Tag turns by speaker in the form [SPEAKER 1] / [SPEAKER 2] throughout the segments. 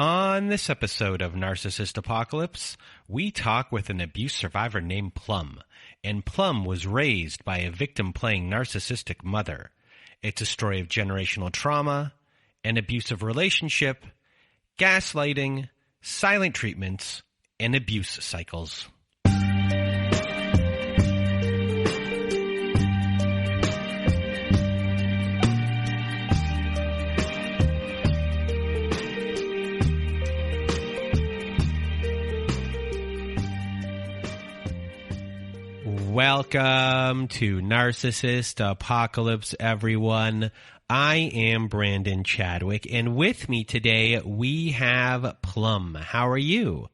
[SPEAKER 1] On this episode of Narcissist Apocalypse, we talk with an abuse survivor named Plum. And Plum was raised by a victim-playing narcissistic mother. It's a story of generational trauma, an abusive relationship, gaslighting, silent treatments, and abuse cycles. Welcome to Narcissist Apocalypse, everyone. I am Brandon Chadwick, and with me today we have Plum. How are you?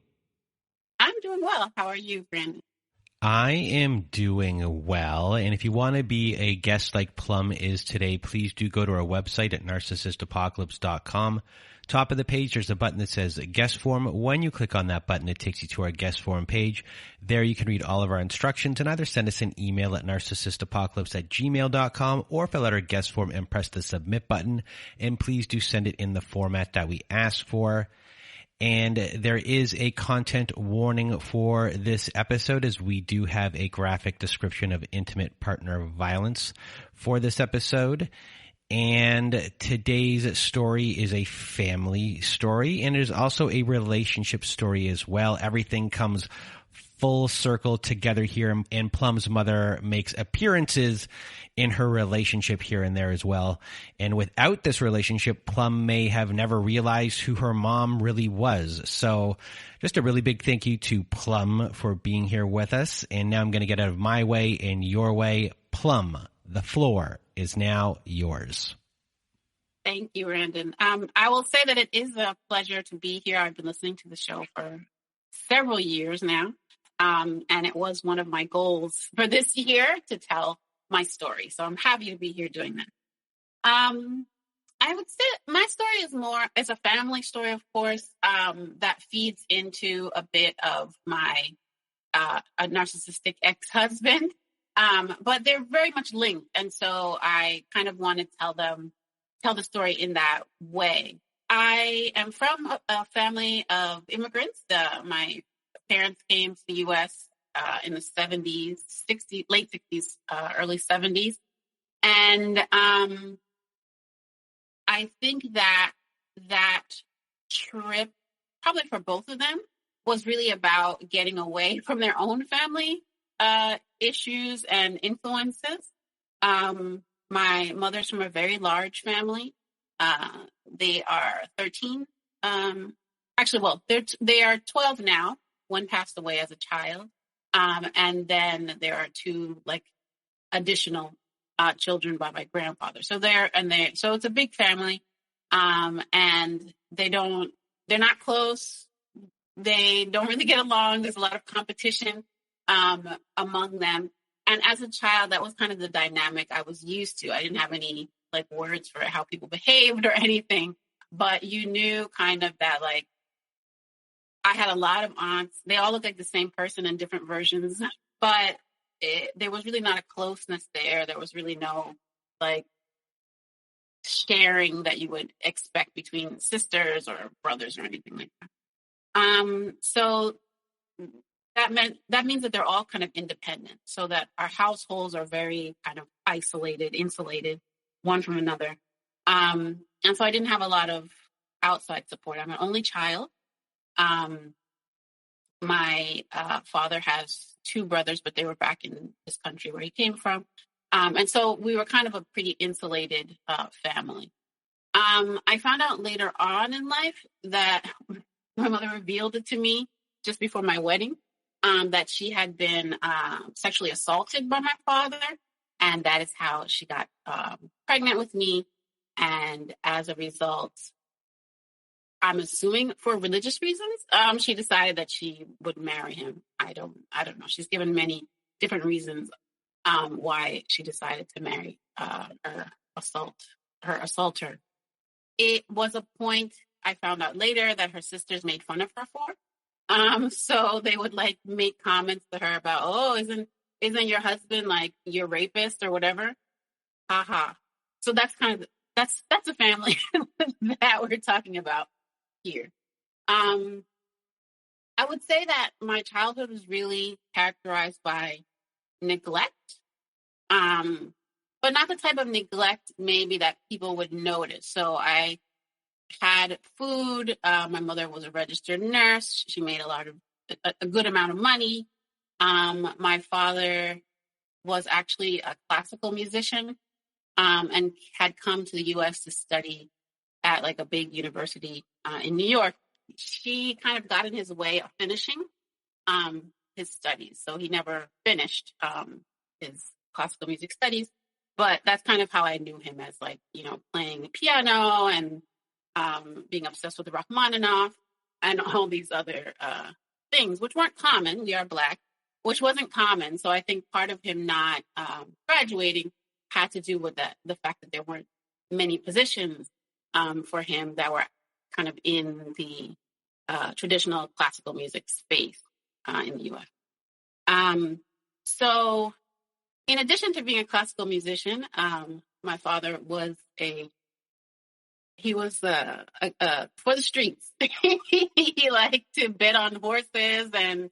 [SPEAKER 2] I'm doing well. How are you, Brandon?
[SPEAKER 1] I am doing well, and if you want to be a guest like Plum is today, please do go to our website at narcissistapocalypse.com. Top of the page, there's a button that says guest form. When you click on that button, it takes you to our guest form page. There you can read all of our instructions and either send us an email at narcissistapocalypse@gmail.com or fill out our guest form and press the submit button. And please do send it in the format that we ask for. And there is a content warning for this episode, as we do have a graphic description of intimate partner violence for this episode. And today's story is a family story, and it is also a relationship story as well. Everything comes full circle together here, and Plum's mother makes appearances in her relationship here and there as well. And without this relationship, Plum may have never realized who her mom really was. So just a really big thank you to Plum for being here with us. And now I'm going to get out of my way and your way. Plum, the floor is now yours.
[SPEAKER 2] Thank you, Brandon. I will say that it is a pleasure to be here. I've been listening to the show for several years now. And it was one of my goals for this year to tell my story. So I'm happy to be here doing that. I would say my story is a family story, of course, that feeds into a bit of my a narcissistic ex-husband. But they're very much linked. And so I kind of want to tell the story in that way. I am from a family of immigrants. My parents came to the U.S. In the 70s, 60s, late 60s, early 70s. And I think that trip, probably for both of them, was really about getting away from their own family issues and influences. My mother's from a very large family. They are 13. They are 12 now. One passed away as a child. And then there are two additional children by my grandfather. So so it's a big family. And they're not close. They don't really get along. There's a lot of competition among them. And as a child, that was kind of the dynamic I was used to. I didn't have any words for how people behaved or anything, but you knew kind of that I had a lot of aunts. They all look like the same person in different versions, but there was really not a closeness there. There was really no sharing that you would expect between sisters or brothers or anything like that. So that means that they're all kind of independent, so that our households are very kind of isolated, insulated one from another. And so I didn't have a lot of outside support. I'm an only child. My father has two brothers, but they were back in this country where he came from. And so we were kind of a pretty insulated family. I found out later on in life that my mother revealed it to me just before my wedding, that she had been sexually assaulted by my father. And that is how she got pregnant with me. And as a result, I'm assuming for religious reasons, she decided that she would marry him. I don't know. She's given many different reasons why she decided to marry her assaulter. It was a point I found out later that her sisters made fun of her for. So they would make comments to her about, oh, isn't your husband your rapist or whatever? Haha. So that's kind of that's a family that we're talking about here. Um, I would say that my childhood was really characterized by neglect, but not the type of neglect maybe that people would notice. So I had food. My mother was a registered nurse. She made a good amount of money. My father was actually a classical musician, and had come to the U.S. to study at like a big university in New York. She kind of got in his way of finishing his studies. So he never finished his classical music studies. But that's kind of how I knew him, as like, playing the piano and being obsessed with Rachmaninoff and all these other things, which weren't common. We are Black, which wasn't common. So I think part of him not graduating had to do with the fact that there weren't many positions for him that were kind of in the traditional classical music space in the U.S. So in addition to being a classical musician, my father was for the streets. He liked to bet on horses and,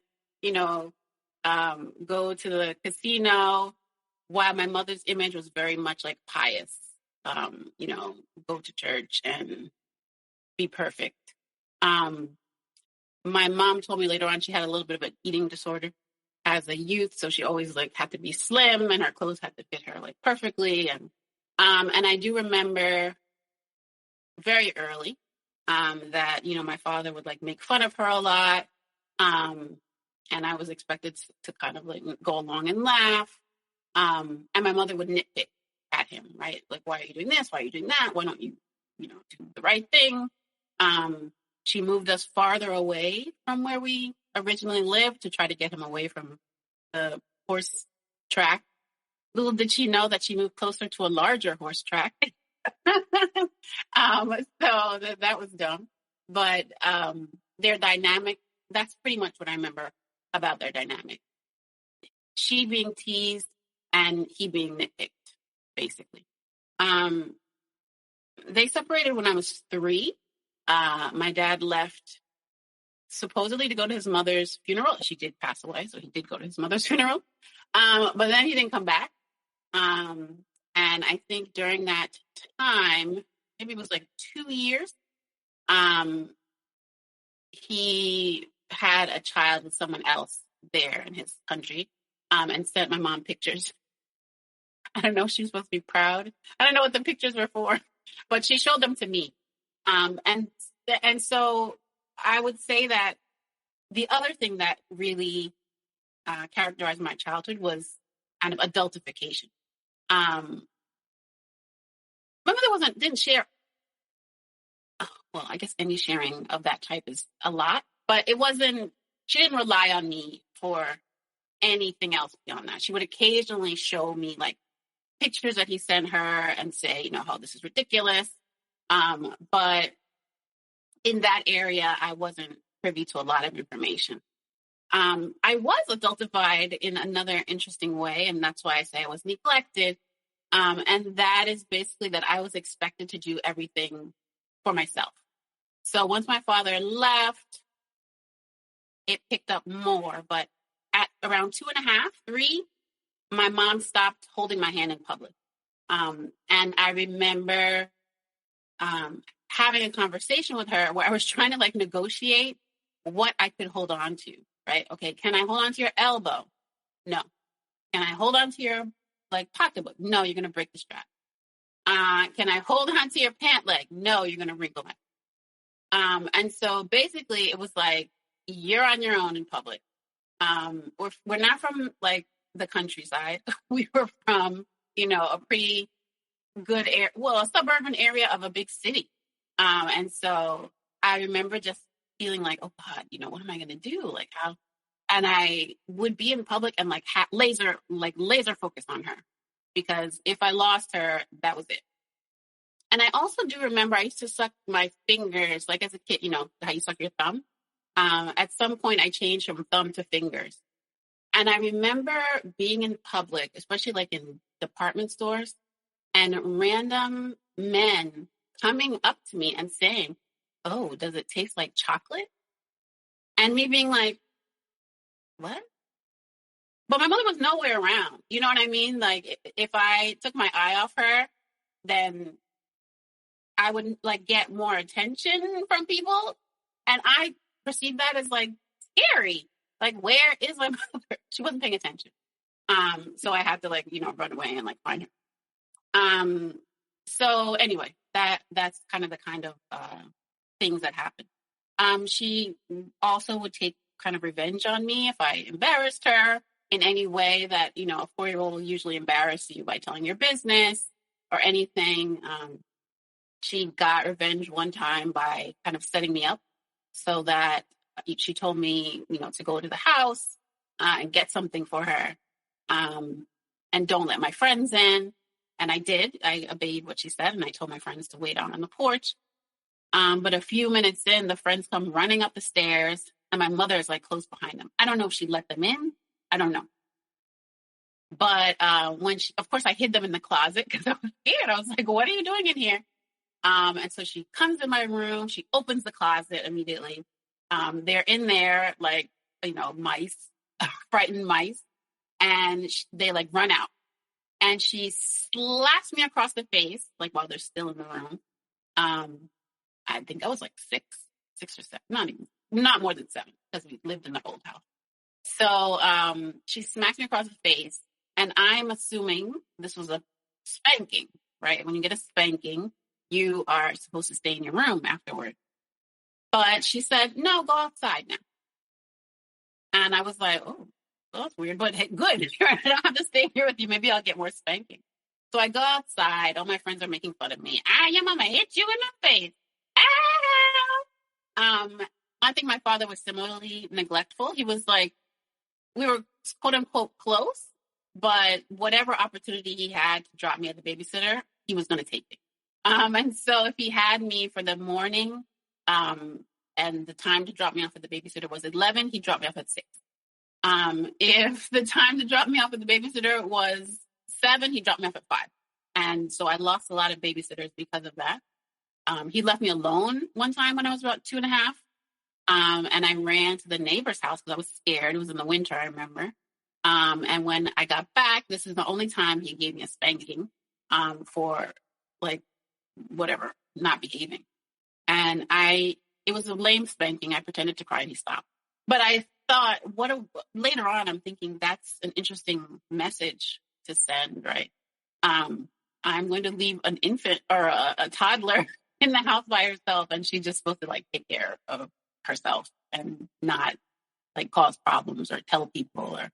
[SPEAKER 2] go to the casino, while my mother's image was very much like pious, go to church and be perfect. My mom told me later on she had a little bit of an eating disorder as a youth, so she always had to be slim, and her clothes had to fit her perfectly. And I do remember very early that my father would make fun of her a lot, and I was expected to kind of go along and laugh. And my mother would nitpick at him, right? Why are you doing this? Why are you doing that? Why don't you, do the right thing? She moved us farther away from where we originally lived to try to get him away from the horse track. Little did she know that she moved closer to a larger horse track. So that was dumb. But their dynamic, that's pretty much what I remember about their dynamic. She being teased and he being nitpicked, basically. They separated when I was 3. My dad left supposedly to go to his mother's funeral. She did pass away, so he did go to his mother's funeral. But then he didn't come back. And I think during that time, maybe it was 2 years, he had a child with someone else there in his country, and sent my mom pictures. I don't know if she was supposed to be proud. I don't know what the pictures were for, but she showed them to me. And so I would say that the other thing that really characterized my childhood was kind of adultification. My mother didn't share. Well, I guess any sharing of that type is a lot, but she didn't rely on me for anything else beyond that. She would occasionally show me pictures that he sent her and say, oh, this is ridiculous. But in that area, I wasn't privy to a lot of information. I was adultified in another interesting way, and that's why I say I was neglected. And that is basically that I was expected to do everything for myself. So once my father left, it picked up more. But at around 2.5, 3, my mom stopped holding my hand in public. And I remember having a conversation with her where I was trying to negotiate what I could hold on to, right? Okay, can I hold on to your elbow? No. Can I hold on to your pocketbook? No, you're going to break the strap. Can I hold on to your pant leg? No, you're going to wrinkle it. And so basically it was you're on your own in public. We're not from the countryside. We were from, a pretty good area, a suburban area of a big city. And so I remember just feeling oh God, what am I going to do? How? And I would be in public and laser focus on her, because if I lost her, that was it. And I also do remember I used to suck my fingers, as a kid, how you suck your thumb. At some point I changed from thumb to fingers. And I remember being in public, especially in department stores, and random men coming up to me and saying, oh, does it taste like chocolate? And me being like, what? But my mother was nowhere around. You know what I mean? Like, if I took my eye off her, then I would like get more attention from people. And I perceived that as like scary. Like, where is my mother? She wasn't paying attention. So I had to like, run away and like find her. So anyway, that's kind of things that happened. She also would take kind of revenge on me if I embarrassed her in any way that, a 4-year-old will usually embarrass you by telling your business or anything. She got revenge one time by kind of setting me up so that she told me, to go to the house and get something for her and don't let my friends in. And I did. I obeyed what she said, and I told my friends to wait out on the porch. But a few minutes in, the friends come running up the stairs, and my mother is like close behind them. I don't know if she let them in. I don't know. But of course, I hid them in the closet because I was scared. I was like, what are you doing in here? And so she comes in my room. She opens the closet immediately. They're in there like, mice, frightened mice. And they like run out. And she slaps me across the face, like while they're still in the room. I think I was like six or seven, not more than 7, because we lived in the old house. So she smacks me across the face, and I'm assuming this was a spanking, right? When you get a spanking, you are supposed to stay in your room afterward. But she said, no, go outside now. And I was like, oh, well, that's weird, but hey, good. I don't have to stay here with you. Maybe I'll get more spanking. So I go outside. All my friends are making fun of me. Your mama hit you in the face. I think my father was similarly neglectful. He was like, we were quote unquote close, but whatever opportunity he had to drop me at the babysitter, he was going to take it. And so if he had me for the morning, and the time to drop me off at the babysitter was 11, he dropped me off at 6. If the time to drop me off at the babysitter was 7, he dropped me off at 5. And so I lost a lot of babysitters because of that. He left me alone one time when I was about 2.5. And I ran to the neighbor's house because I was scared. It was in the winter, I remember. And when I got back, this is the only time he gave me a spanking for like whatever, not behaving. And it was a lame spanking. I pretended to cry and he stopped. But I thought, later on, I'm thinking that's an interesting message to send, right? I'm going to leave an infant or a toddler in the house by herself, and she's just supposed to like take care of herself and not like cause problems or tell people or.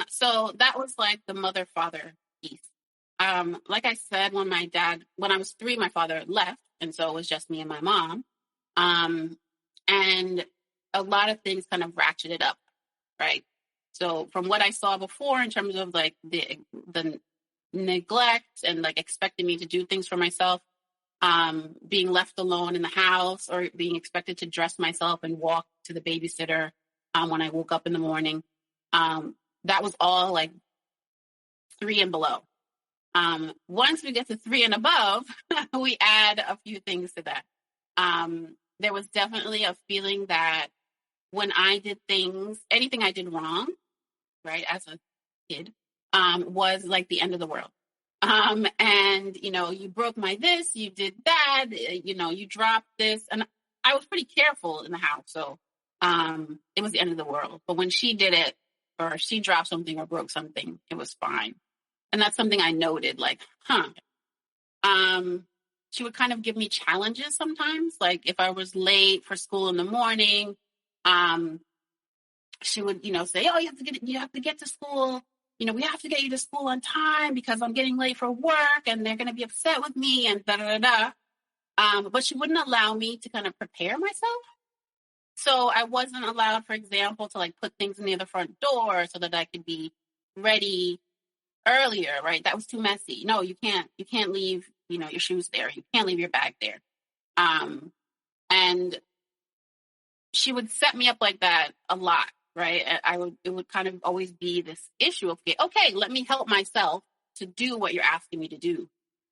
[SPEAKER 2] So that was like the mother-father piece. Like I said, when I was 3, my father left, and so it was just me and my mom. And a lot of things kind of ratcheted up, right? So from what I saw before in terms of like the neglect and like expecting me to do things for myself, being left alone in the house or being expected to dress myself and walk to the babysitter when I woke up in the morning, that was all like 3 and below. Once we get to 3 and above, we add a few things to that. There was definitely a feeling that when I did anything I did wrong, right, as a kid, was like the end of the world. And, you broke my this, you did that, you dropped this. And I was pretty careful in the house. So it was the end of the world. But when she did it, or she dropped something or broke something, it was fine. And that's something I noted, like, she would kind of give me challenges sometimes. Like if I was late for school in the morning, she would, say, oh, you have to get to school. We have to get you to school on time because I'm getting late for work and they're going to be upset with me and but she wouldn't allow me to kind of prepare myself. So I wasn't allowed, for example, to like put things near the front door so that I could be ready earlier, right? That was too messy. No, you can't leave, your shoes there. You can't leave your bag there. And she would set me up like that a lot, right? It would kind of always be this issue of, okay, let me help myself to do what you're asking me to do.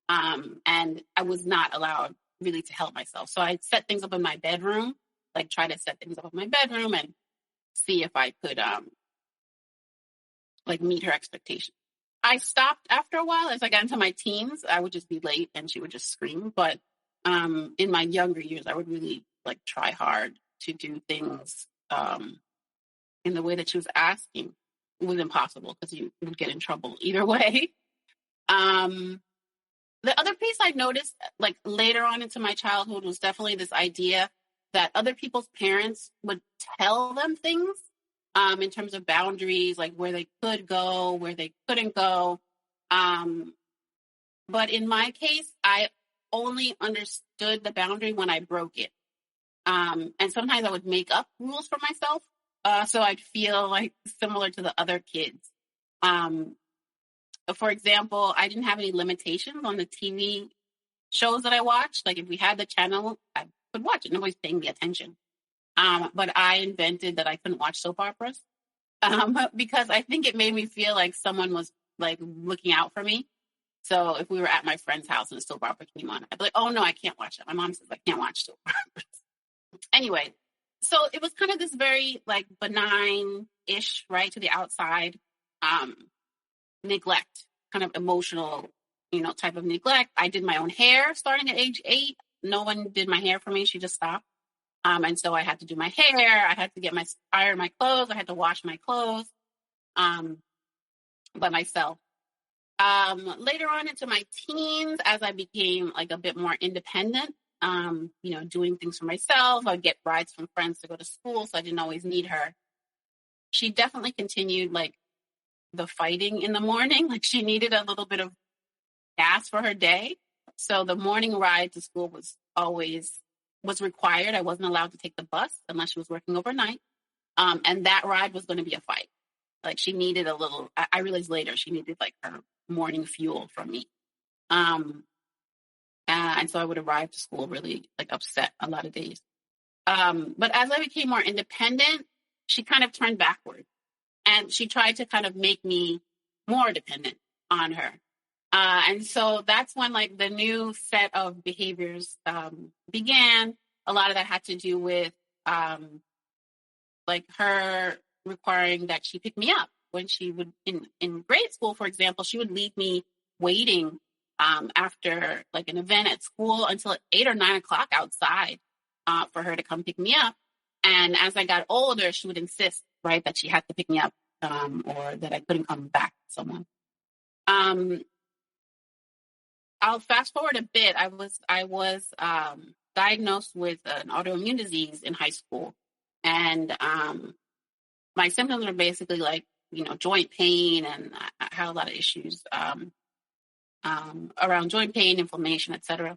[SPEAKER 2] And I was not allowed really to help myself. So I set things up in my bedroom, like try to set things up in my bedroom and see if I could like meet her expectations. I stopped after a while. As I got into my teens, I would just be late and she would just scream. But in my younger years, I would really like try hard to do things in the way that she was asking. It was impossible because you would get in trouble either way. The other piece I noticed, like later on into my childhood, was definitely this idea that other people's parents would tell them things in terms of boundaries, like where they could go, where they couldn't go. But in my case, I only understood the boundary when I broke it. And sometimes I would make up rules for myself. So I'd feel like similar to the other kids. For example, I didn't have any limitations on the TV shows that I watched. Like if we had the channel, I could watch it. Nobody's paying me attention. But I invented that I couldn't watch soap operas because I think it made me feel like someone was like looking out for me. So if we were at my friend's house and a soap opera came on, I'd be like, oh no, I can't watch that. My mom says I can't watch soap operas. Anyway, so it was kind of this very like benign-ish, right, to the outside, neglect, kind of emotional, type of neglect. I did my own hair starting at age 8. No one did my hair for me. She just stopped. And so I had to do my hair. I had to iron my clothes. I had to wash my clothes by myself. Later on into my teens, as I became like a bit more independent, doing things for myself, I'd get rides from friends to go to school, so I didn't always need her. She definitely continued like the fighting in the morning. Like she needed a little bit of gas for her day. So the morning ride to school was required. I wasn't allowed to take the bus unless she was working overnight. And that ride was going to be a fight. Like she needed a little, I realized later she needed like her morning fuel from me. And so I would arrive to school really like upset a lot of days. But as I became more independent, she kind of turned backward and she tried to kind of make me more dependent on her. And so that's when like the new set of behaviors began. A lot of that had to do with like her requiring that she pick me up when she would in grade school, for example. She would leave me waiting after like an event at school until 8 or 9 o'clock outside for her to come pick me up. And as I got older, she would insist, right, that she had to pick me up or that I couldn't come back with someone. I'll fast forward a bit. I was diagnosed with an autoimmune disease in high school. And my symptoms were basically like, joint pain, and I had a lot of issues around joint pain, inflammation, etc.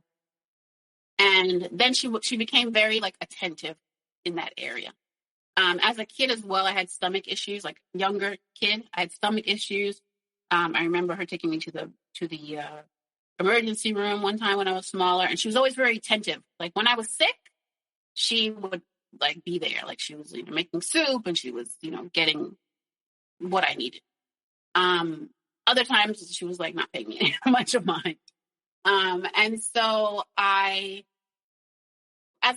[SPEAKER 2] And then she became very like attentive in that area. As a kid as well, I had stomach issues. Like younger kid, I had stomach issues. I remember her taking me to the emergency room one time when I was smaller, and she was always very attentive. Like when I was sick, she would like be there. Like she was making soup, and she was getting what I needed. Other times she was like not paying me much of mind. And so as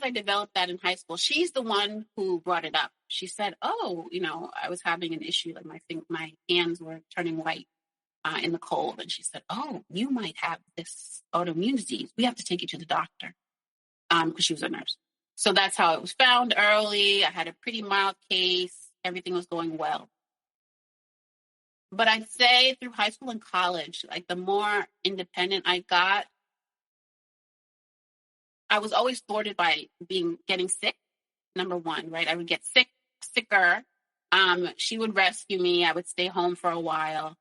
[SPEAKER 2] I developed that in high school, she's the one who brought it up. She said, oh, I was having an issue. Like my hands were turning white in the cold. And she said, oh, you might have this autoimmune disease. We have to take you to the doctor. Because she was a nurse. So that's how it was found early. I had a pretty mild case. Everything was going well. But I'd say through high school and college, like the more independent I got, I was always thwarted by getting sick. Number one, right? I would get sicker. She would rescue me. I would stay home for a while.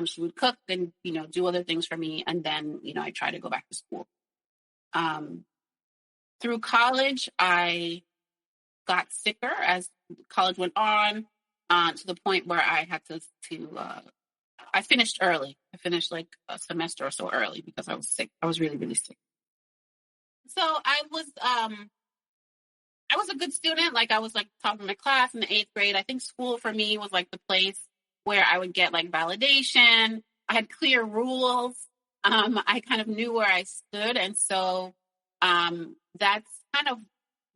[SPEAKER 2] She would cook and, do other things for me. And then, I try to go back to school. Through college, I got sicker as college went on, to the point where I had to I finished early. I finished like a semester or so early because I was sick. I was really, really sick. So I was a good student. Like I was like top of my class in the 8th grade. I think school for me was like the place where I would get like validation. I had clear rules. I kind of knew where I stood. And so That's kind of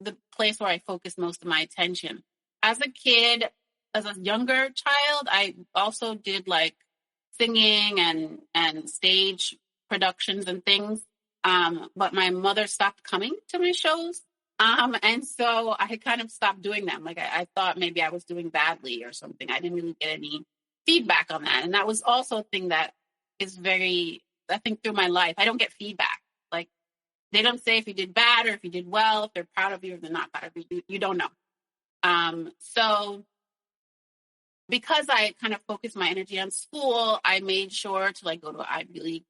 [SPEAKER 2] the place where I focus most of my attention. As a kid, as a younger child, I also did like singing and stage productions and things. But my mother stopped coming to my shows. And so I had kind of stopped doing them. Like I thought maybe I was doing badly or something. I didn't really get any feedback on that. And that was also a thing that is very, I think through my life, I don't get feedback. Like they don't say if you did bad or if you did well, if they're proud of you or they're not proud of you. You don't know. So because I kind of focused my energy on school, I made sure to like go to Ivy League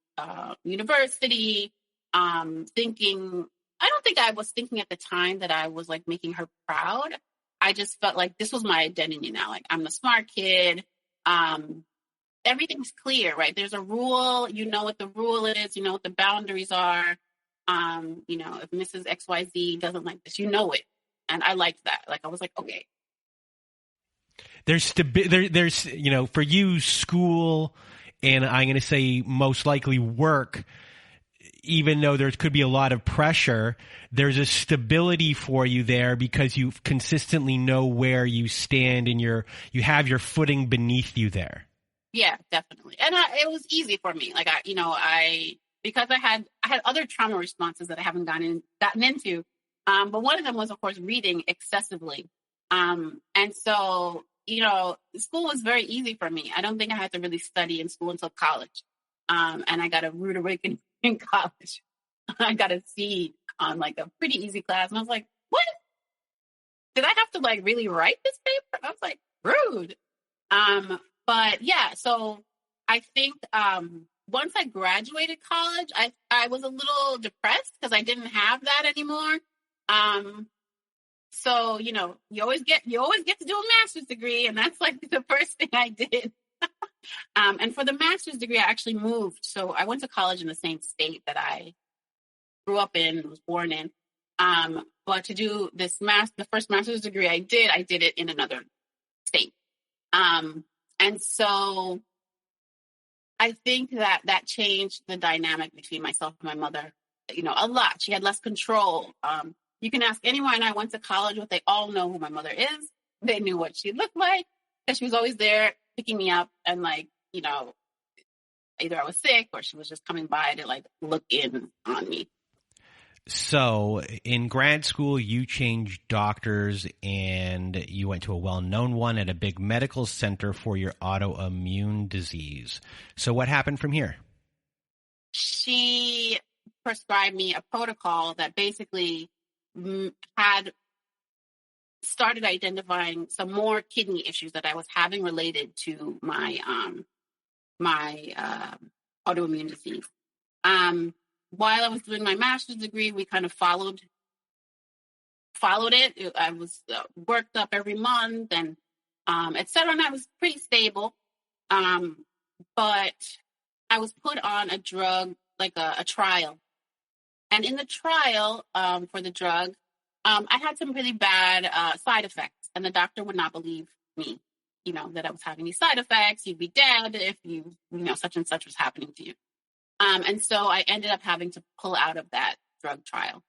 [SPEAKER 2] university, thinking, I don't think I was thinking at the time that I was like making her proud. I just felt like this was my identity now. Like I'm the smart kid. Everything's clear, right? There's a rule. You know what the rule is. You know what the boundaries are. If Mrs. XYZ doesn't like this, you know it. And I liked that. Like I was like, okay.
[SPEAKER 1] There's for you, school, and I'm going to say most likely work, even though there could be a lot of pressure, there's a stability for you there because you consistently know where you stand and you have your footing beneath you there.
[SPEAKER 2] Yeah, definitely. And it was easy for me. Like because I had other trauma responses that I haven't gotten into. But one of them was, of course, reading excessively. And so, school was very easy for me. I don't think I had to really study in school until college. And I got a rude awakening in college. I got a C on like a pretty easy class. And I was like, what? Did I have to like really write this paper? I was like, rude. But yeah, so I think once I graduated college, I was a little depressed because I didn't have that anymore. So, you always get to do a master's degree, and that's like the first thing I did. And for the master's degree, I actually moved. So I went to college in the same state that I grew up in, was born in. But to do this the first master's degree I did it in another state. And so I think that changed the dynamic between myself and my mother, a lot. She had less control. You can ask anyone I went to college with, they all know who my mother is. They knew what she looked like, because she was always there picking me up and like, either I was sick or she was just coming by to like look in on me.
[SPEAKER 1] So in grad school, you changed doctors and you went to a well-known one at a big medical center for your autoimmune disease. So what happened from here?
[SPEAKER 2] She prescribed me a protocol that basically had started identifying some more kidney issues that I was having related to my autoimmune disease. While I was doing my master's degree, we kind of followed it. I was worked up every month and et cetera, and I was pretty stable. But I was put on a drug, like a trial. And in the trial for the drug, I had some really bad side effects, and the doctor would not believe me, that I was having these side effects. You'd be dead if such and such was happening to you. And so I ended up having to pull out of that drug trial.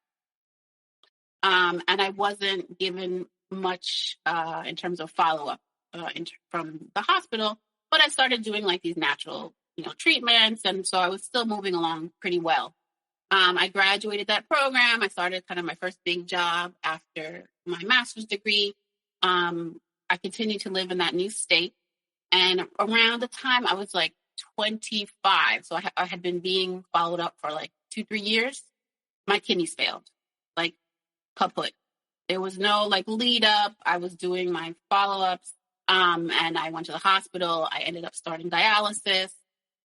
[SPEAKER 2] And I wasn't given much in terms of follow-up from the hospital, but I started doing like these natural, treatments. And so I was still moving along pretty well. I graduated that program. I started kind of my first big job after my master's degree. I continued to live in that new state. And around the time I was like 25, so I had been being followed up for like 2-3 years, my kidneys failed, like kaput. There was no like lead up. I was doing my follow-ups, and I went to the hospital. I ended up starting dialysis,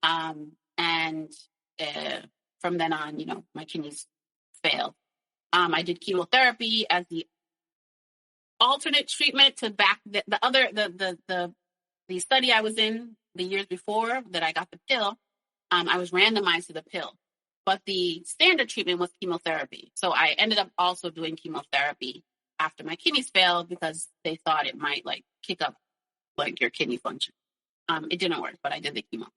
[SPEAKER 2] and from then on, my kidneys failed. I did chemotherapy as the alternate treatment to back the study I was in the years before that I got the pill. I was randomized to the pill, but the standard treatment was chemotherapy. So I ended up also doing chemotherapy after my kidneys failed because they thought it might like kick up like your kidney function. It didn't work, but I did the chemo.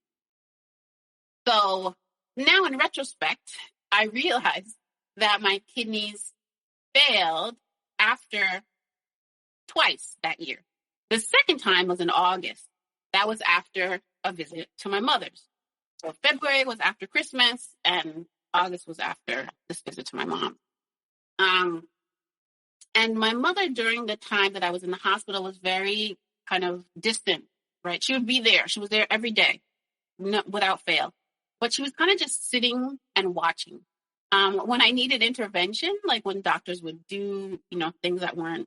[SPEAKER 2] So now in retrospect, I realized that my kidneys failed after twice that year. The second time was in August. That was after a visit to my mother's. So February was after Christmas, and August was after this visit to my mom. And my mother, during the time that I was in the hospital, was very kind of distant, right? She would be there. She was there every day, without fail. But she was kind of just sitting and watching. When I needed intervention, like when doctors would do, things that weren't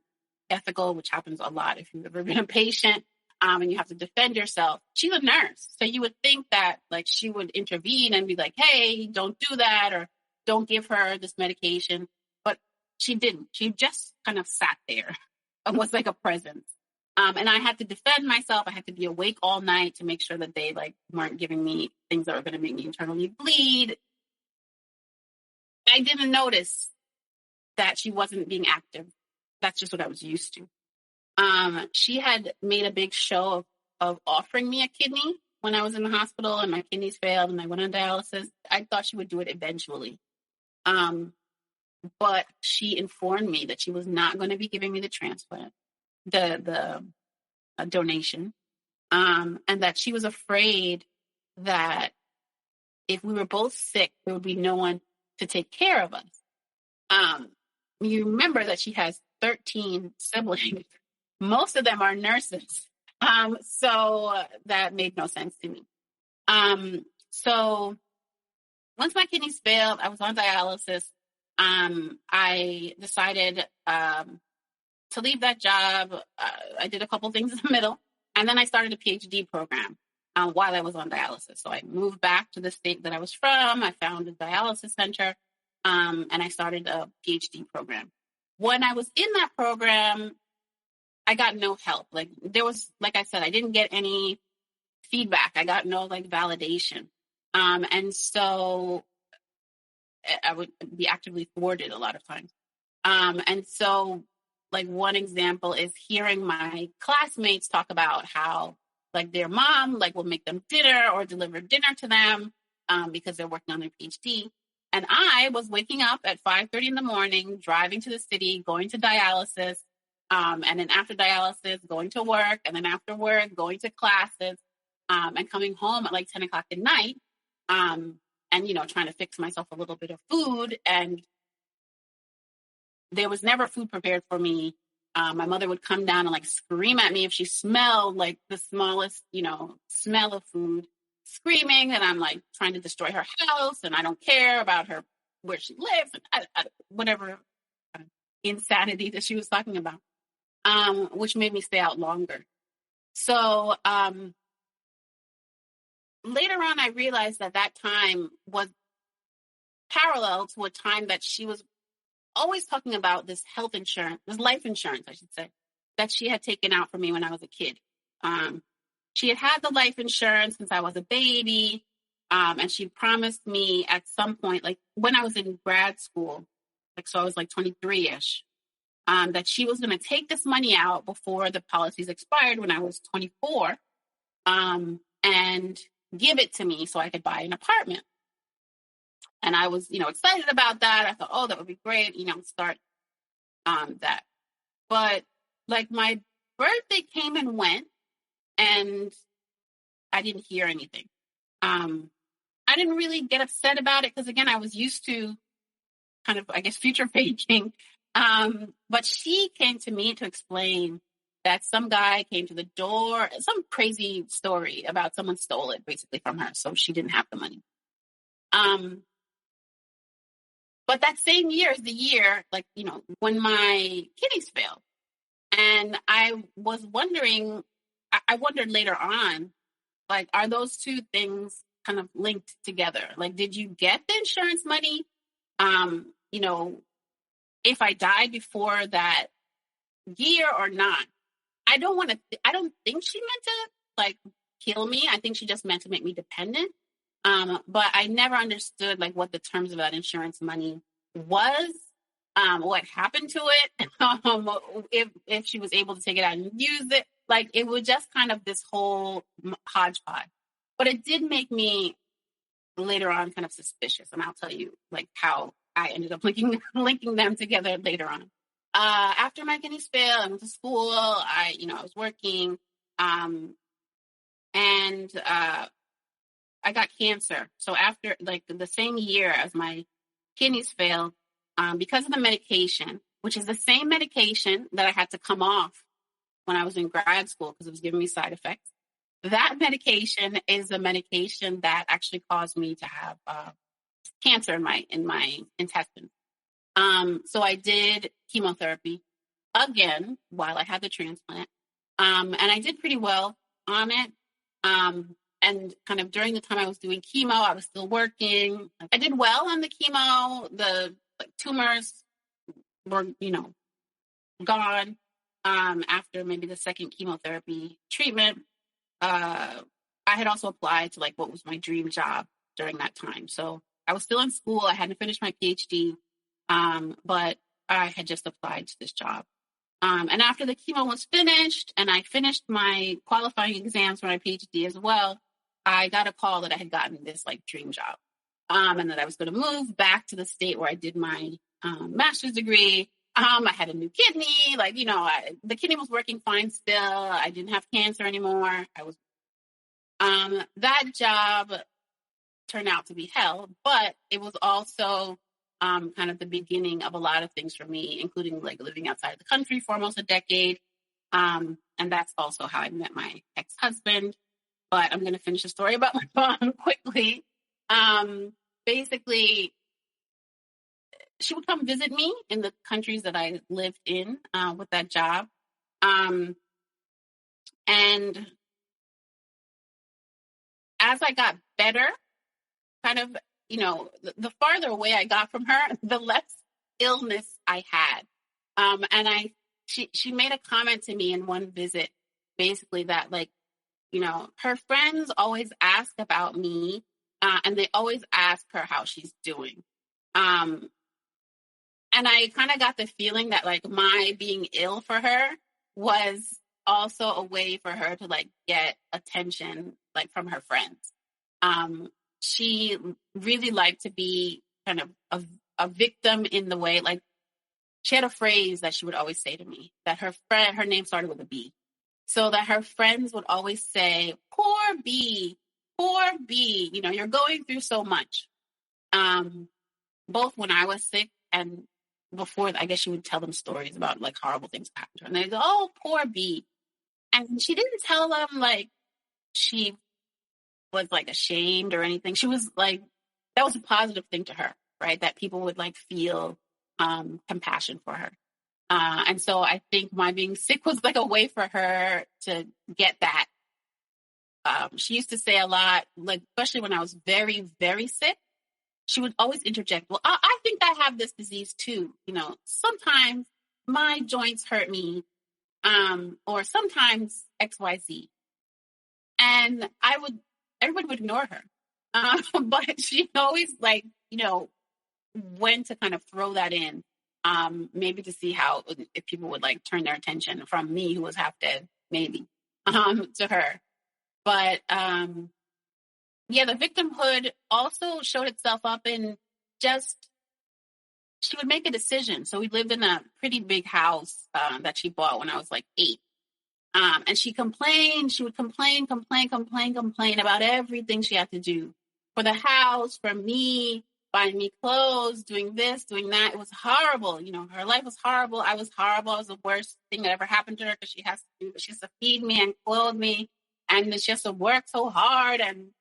[SPEAKER 2] ethical, which happens a lot if you've ever been a patient, and you have to defend yourself. She's a nurse. So you would think that like she would intervene and be like, hey, don't do that, or don't give her this medication. But she didn't. She just kind of sat there and was like a presence. And I had to defend myself. I had to be awake all night to make sure that they like weren't giving me things that were going to make me internally bleed. I didn't notice that she wasn't being active. That's just what I was used to. She had made a big show of offering me a kidney when I was in the hospital and my kidneys failed and I went on dialysis. I thought she would do it eventually. But she informed me that she was not going to be giving me the transplant, the donation, and that she was afraid that if we were both sick, there would be no one to take care of us. You remember that she has 13 siblings. Most of them are nurses. So that made no sense to me. So once my kidneys failed, I was on dialysis. I decided to leave that job. I did a couple things in the middle, and then I started a PhD program while I was on dialysis. So I moved back to the state that I was from. I found a dialysis center, and I started a PhD program. When I was in that program, I got no help. Like there was, like I said, I didn't get any feedback. I got no like validation. And so I would be actively thwarted a lot of times. And so like one example is hearing my classmates talk about how like their mom like will make them dinner or deliver dinner to them because they're working on their PhD. And I was waking up at 5:30 in the morning, driving to the city, going to dialysis, and then after dialysis, going to work, and then after work, going to classes, and coming home at like 10 o'clock at night, and, trying to fix myself a little bit of food. And there was never food prepared for me. My mother would come down and like scream at me if she smelled like the smallest, smell of food, screaming that I'm like trying to destroy her house and I don't care about her, where she lives, and whatever insanity that she was talking about, which made me stay out longer. So later on, I realized that time was parallel to a time that she was always talking about this health insurance, this life insurance, I should say, that she had taken out for me when I was a kid. She had the life insurance since I was a baby, and she promised me at some point, like when I was in grad school, like so I was like 23-ish, that she was going to take this money out before the policies expired when I was 24, and give it to me so I could buy an apartment. And I was, excited about that. I thought, oh, that would be great, start that. But like my birthday came and went, and I didn't hear anything. I didn't really get upset about it because, again, I was used to kind of, I guess, future faking. But she came to me to explain that some guy came to the door, some crazy story about someone stole it basically from her, so she didn't have the money. But that same year is the year, like, when my kidneys failed. And I was wondering, I wondered later on, like, are those two things kind of linked together? Like, did you get the insurance money? If I died before that year or not? I don't think she meant to, like, kill me. I think she just meant to make me dependent. But I never understood, like, what the terms of that insurance money was, what happened to it, if she was able to take it out and use it. Like, it was just kind of this whole hodgepodge. But it did make me later on kind of suspicious. And I'll tell you, like, how I ended up linking them together later on. After my kidneys failed, I went to school. I was working, and I got cancer. So after like the same year as my kidneys failed, because of the medication, which is the same medication that I had to come off when I was in grad school because it was giving me side effects. That medication is the medication that actually caused me to have cancer in my intestines. So I did chemotherapy again while I had the transplant, and I did pretty well on it. And kind of during the time I was doing chemo, I was still working. I did well on the chemo. The tumors were, gone after maybe the second chemotherapy treatment. I had also applied to what was my dream job during that time. So I was still in school. I hadn't finished my PhD, but I had just applied to this job. And after the chemo was finished and I finished my qualifying exams for my PhD as well, I got a call that I had gotten this dream job, and that I was going to move back to the state where I did my master's degree. I had a new kidney, the kidney was working fine still. I didn't have cancer anymore. That job turned out to be hell, but it was also kind of the beginning of a lot of things for me, including living outside of the country for almost a decade. And that's also how I met my ex-husband. But I'm going to finish the story about my mom quickly. Basically, she would come visit me in the countries that I lived in with that job. And as I got better, kind of, the farther away I got from her, the less illness I had. And she made a comment to me in one visit, basically that her friends always ask about me, and they always ask her how she's doing. And I kind of got the feeling that my being ill for her was also a way for her to get attention from her friends. She really liked to be kind of a victim in the way, she had a phrase that she would always say to me, that her name started with a B. So that her friends would always say, poor B, you're going through so much. Both when I was sick and before, I guess she would tell them stories about horrible things happened to her. And they'd go, oh, poor B. And she didn't tell them she was ashamed or anything. She was that was a positive thing to her, right? That people would feel compassion for her. And so I think my being sick was a way for her to get that. She used to say a lot, especially when I was very, very sick, she would always interject, well, I think I have this disease too. Sometimes my joints hurt me, or sometimes XYZ. And everybody would ignore her. But she always when to kind of throw that in. Maybe to see if people would turn their attention from me, who was half dead, maybe, to her. But, the victimhood also showed itself up in she would make a decision. So we lived in a pretty big house, that she bought when I was 8. And she would complain about everything she had to do for the house, for me, buying me clothes, doing this, doing that. It was horrible. Her life was horrible. I was horrible. It was the worst thing that ever happened to her because she has to feed me and clothe me. And she has to work so hard. And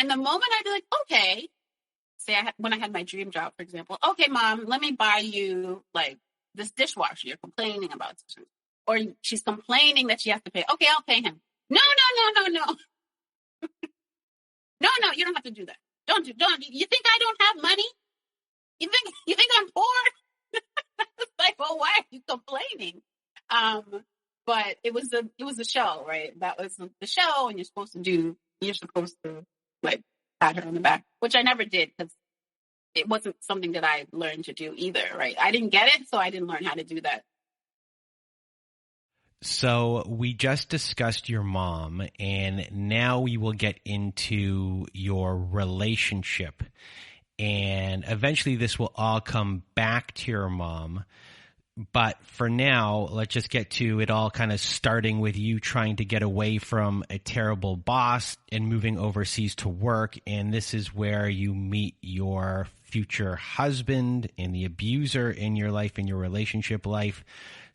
[SPEAKER 2] the moment I'd be okay, say when I had my dream job, for example, okay, Mom, let me buy you this dishwasher you're complaining about. Or she's complaining that she has to pay. Okay, I'll pay him. No. No, you don't have to do that. Don't. You think I don't have money? You think I'm poor? Well, why are you complaining? But it was the show, right? That was the show, and you're supposed to pat her on the back, which I never did because it wasn't something that I learned to do either, right? I didn't get it, so I didn't learn how to do that.
[SPEAKER 1] So we just discussed your mom, and now we will get into your relationship. And eventually this will all come back to your mom. But for now, let's just get to it all kind of starting with you trying to get away from a terrible boss and moving overseas to work. And this is where you meet your future husband and the abuser in your life, in your relationship life.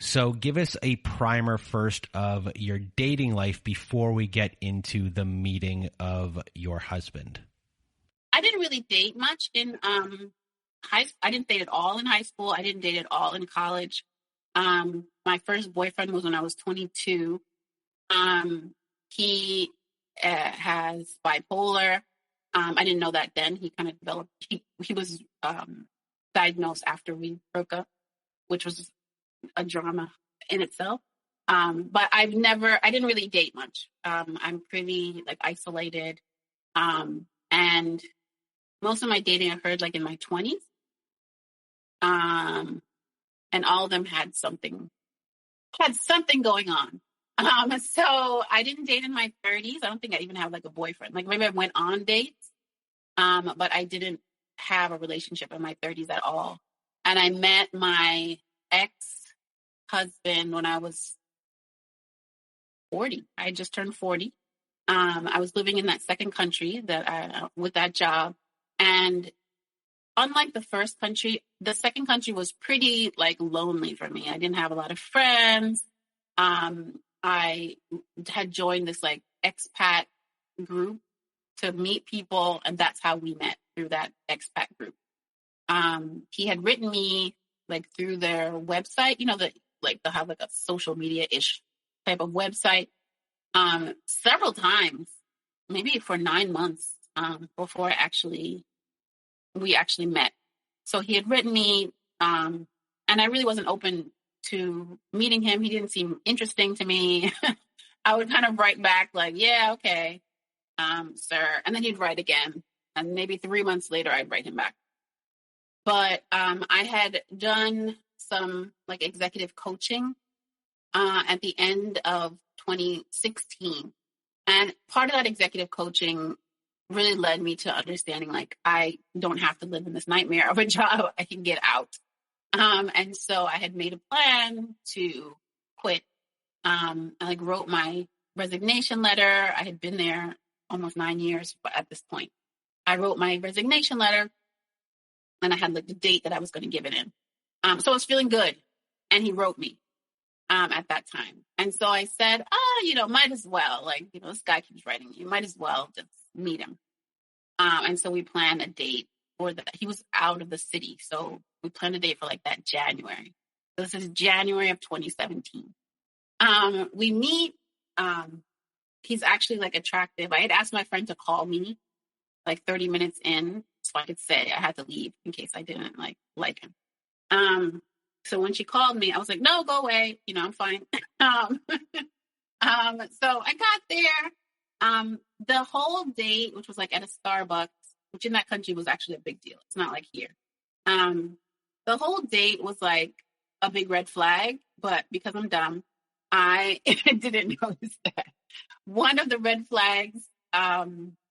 [SPEAKER 1] So give us a primer first of your dating life before we get into the meeting of your husband.
[SPEAKER 2] I didn't really date much in I didn't date at all in high school. I didn't date at all in college. My first boyfriend was when I was 22. He has bipolar. I didn't know that then. He kind of developed. He was diagnosed after we broke up, which was a drama in itself. But I didn't really date much. I'm pretty isolated. And most of my dating occurred in my 20s. And all of them had something going on. So I didn't date in my 30s. I don't think I even have a boyfriend. Maybe I went on dates, but I didn't have a relationship in my 30s at all. And I met my ex-husband when I was 40. I had just turned 40. I was living in that second country with that job. And unlike the first country, the second country was pretty lonely for me. I didn't have a lot of friends. I had joined this expat group to meet people, and that's how we met, through that expat group. He had written me through their website, they'll have a social media-ish type of website, several times, maybe for 9 months, before we actually met. So he had written me, and I really wasn't open to meeting him. He didn't seem interesting to me. I would kind of write back yeah, okay, sir. And then he'd write again. And maybe 3 months later, I'd write him back. But I had done some executive coaching at the end of 2016. And part of that executive coaching really led me to understanding I don't have to live in this nightmare of a job. I can get out. And so I had made a plan to quit. I wrote my resignation letter. I had been there almost 9 years at this point. I wrote my resignation letter, and I had the date that I was going to give it in. So I was feeling good. And he wrote me at that time. And so I said, might as well, this guy keeps writing me. You might as well just meet him. And so we planned a date he was out of the city. So we planned a date for that January. So this is January of 2017. We meet, he's actually attractive. I had asked my friend to call me 30 minutes in so I could say I had to leave in case I didn't like him. So when she called me, I was no, go away. I'm fine. So I got there. The whole date, which was at a Starbucks, which in that country was actually a big deal. It's not like here. The whole date was a big red flag, but because I'm dumb, I didn't notice that. One of the red flags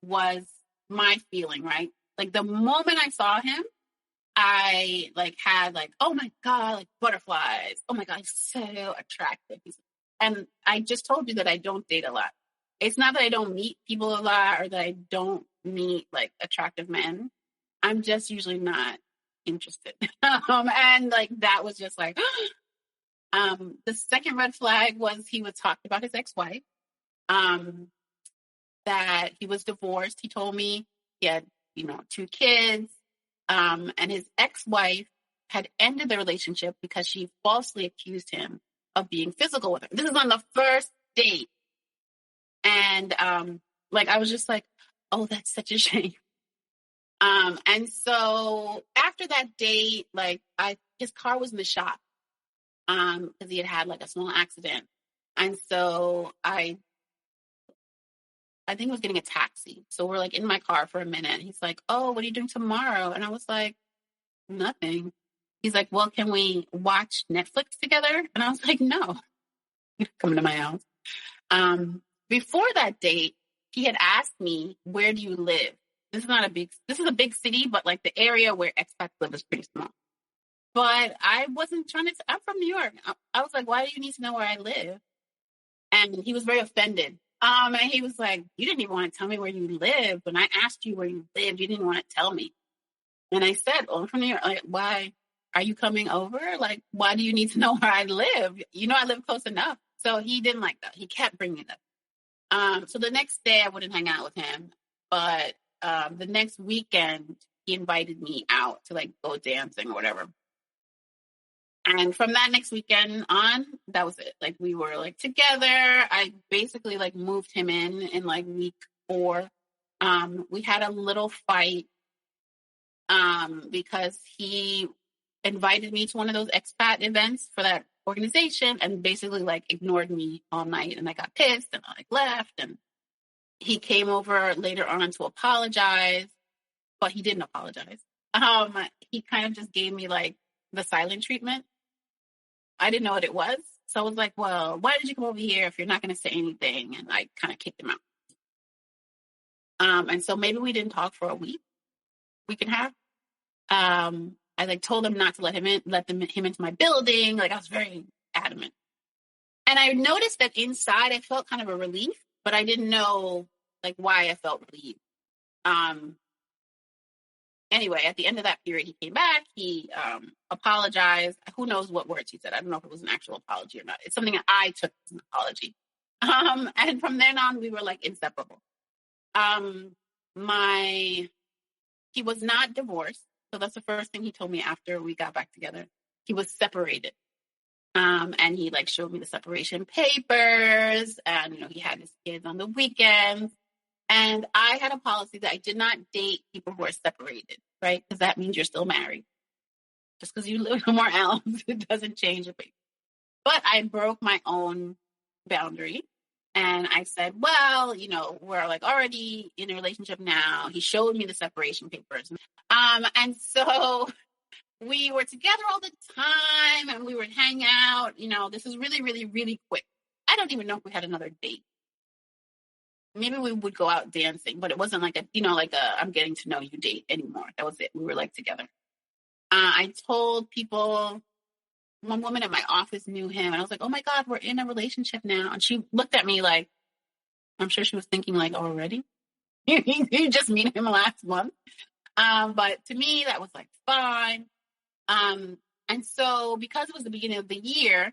[SPEAKER 2] was my feeling, right? The moment I saw him, I had oh my God, butterflies. Oh my God, he's so attractive. And I just told you that I don't date a lot. It's not that I don't meet people a lot or that I don't meet attractive men. I'm just usually not interested. And that was just the second red flag was he would talk about his ex-wife, that he was divorced. He told me he had, 2 kids, and his ex-wife had ended the relationship because she falsely accused him of being physical with her. This is on the first date. And, I was just oh, that's such a shame. And so after that date, his car was in the shop, because he had a small accident. And so I think I was getting a taxi. So we're in my car for a minute. He's oh, what are you doing tomorrow? And I was nothing. He's well, can we watch Netflix together? And I was no, come to my house. Before that date, he had asked me, where do you live? this is a big city, but like the area where expats live is pretty small. But I wasn't trying to, I'm from New York. I was like, why do you need to know where I live? And he was very offended. And he was like, you didn't even want to tell me where you lived. When I asked you where you lived, you didn't want to tell me. And I said, oh, I'm from New York. Like, why are you coming over? Like, why do you need to know where I live? You know, I live close enough. So he didn't like that. He kept bringing it up. So the next day I wouldn't hang out with him. But the next weekend, he invited me out to like go dancing or whatever. And from that next weekend on, that was it. Like, we were like together. I basically like moved him in like week 4. We had a little fight because he invited me to one of those expat events for that organization and basically like ignored me all night. And I got pissed and I like left. And he came over later on to apologize, but he didn't apologize. He kind of just gave me like the silent treatment. I didn't know what it was. So I was like, well, why did you come over here if you're not going to say anything? And I kind of kicked him out. And so maybe we didn't talk for a week and a half. I like told him not to let him into my building. Like, I was very adamant. And I noticed that inside I felt kind of a relief, but I didn't know like why I felt relieved. Anyway, at the end of that period, he came back. He apologized. Who knows what words he said? I don't know if it was an actual apology or not. It's something that I took as an apology. And from then on, we were like inseparable. He was not divorced. So that's the first thing he told me after we got back together. He was separated. And he like showed me the separation papers, and, you know, he had his kids on the weekends. And I had a policy that I did not date people who are separated, right? Because that means you're still married. Just because you live somewhere else, it doesn't change a thing. But I broke my own boundary. And I said, well, you know, we're like already in a relationship now. He showed me the separation papers. And so we were together all the time and we would hang out. You know, this is really, really, really quick. I don't even know if we had another date. Maybe we would go out dancing, but it wasn't like a I'm getting to know you date anymore. That was it. We were like together. I told people, one woman at my office knew him, and I was like, oh my God, we're in a relationship now. And she looked at me like, I'm sure she was thinking like, already? You just met him last month. But to me, that was like fine. And so because it was the beginning of the year,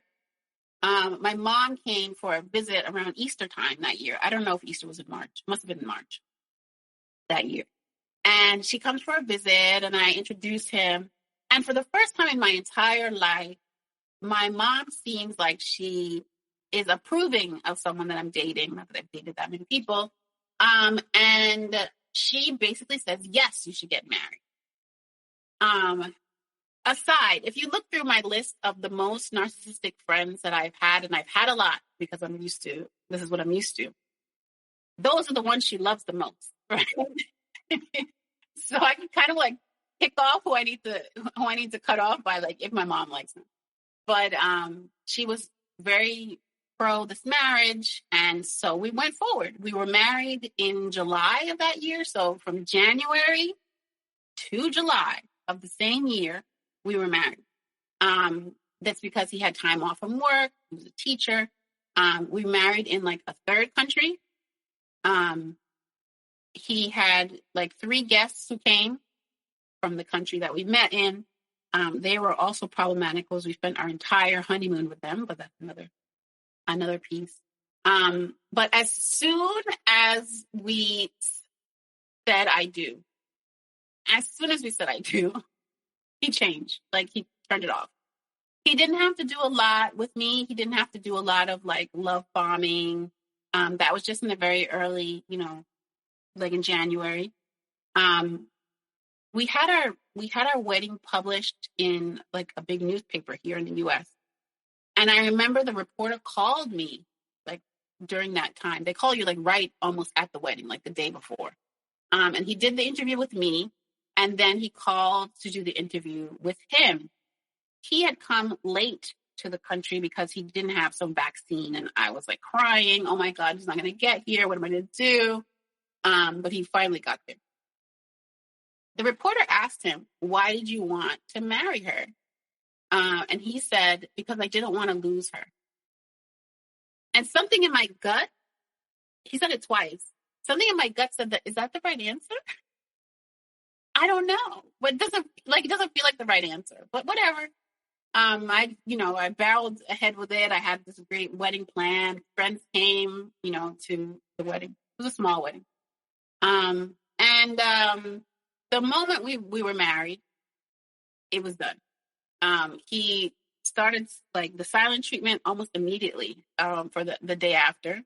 [SPEAKER 2] my mom came for a visit around Easter time that year. I don't know if Easter was in March. Must have been in March that year. And she comes for a visit, and I introduced him. And for the first time in my entire life, my mom seems like she is approving of someone that I'm dating. Not that I've dated that many people. And she basically says, yes, you should get married. Aside, if you look through my list of the most narcissistic friends that I've had, and I've had a lot because this is what I'm used to. Those are the ones she loves the most, right? So I can kind of like pick off who I need to cut off by, like, if my mom likes them. But she was very pro this marriage, and so we went forward. We were married in July of that year. So from January to July of the same year, we were married. That's because he had time off from work. He was a teacher. We married in like a third country. He had like 3 guests who came from the country that we met in. They were also problematic because we spent our entire honeymoon with them, but that's another piece. But as soon as we said I do, he changed. Like, he turned it off. He didn't have to do a lot with me. He didn't have to do a lot of like love bombing. That was just in the very early, like in January. We had our wedding published in like a big newspaper here in the US. And I remember the reporter called me like during that time. They call you like right almost at the wedding, like the day before. And he did the interview with me. And then he called to do the interview with him. He had come late to the country because he didn't have some vaccine. And I was like crying. Oh my God, he's not going to get here. What am I going to do? But he finally got there. The reporter asked him, why did you want to marry her? And he said, because I didn't want to lose her. And something in my gut, he said it twice. Something in my gut said that, is that the right answer? I don't know, but it doesn't feel like the right answer, but whatever. I barreled ahead with it. I had this great wedding plan. Friends came, to the wedding. It was a small wedding. The moment we were married, it was done. He started like the silent treatment almost immediately, for the day after.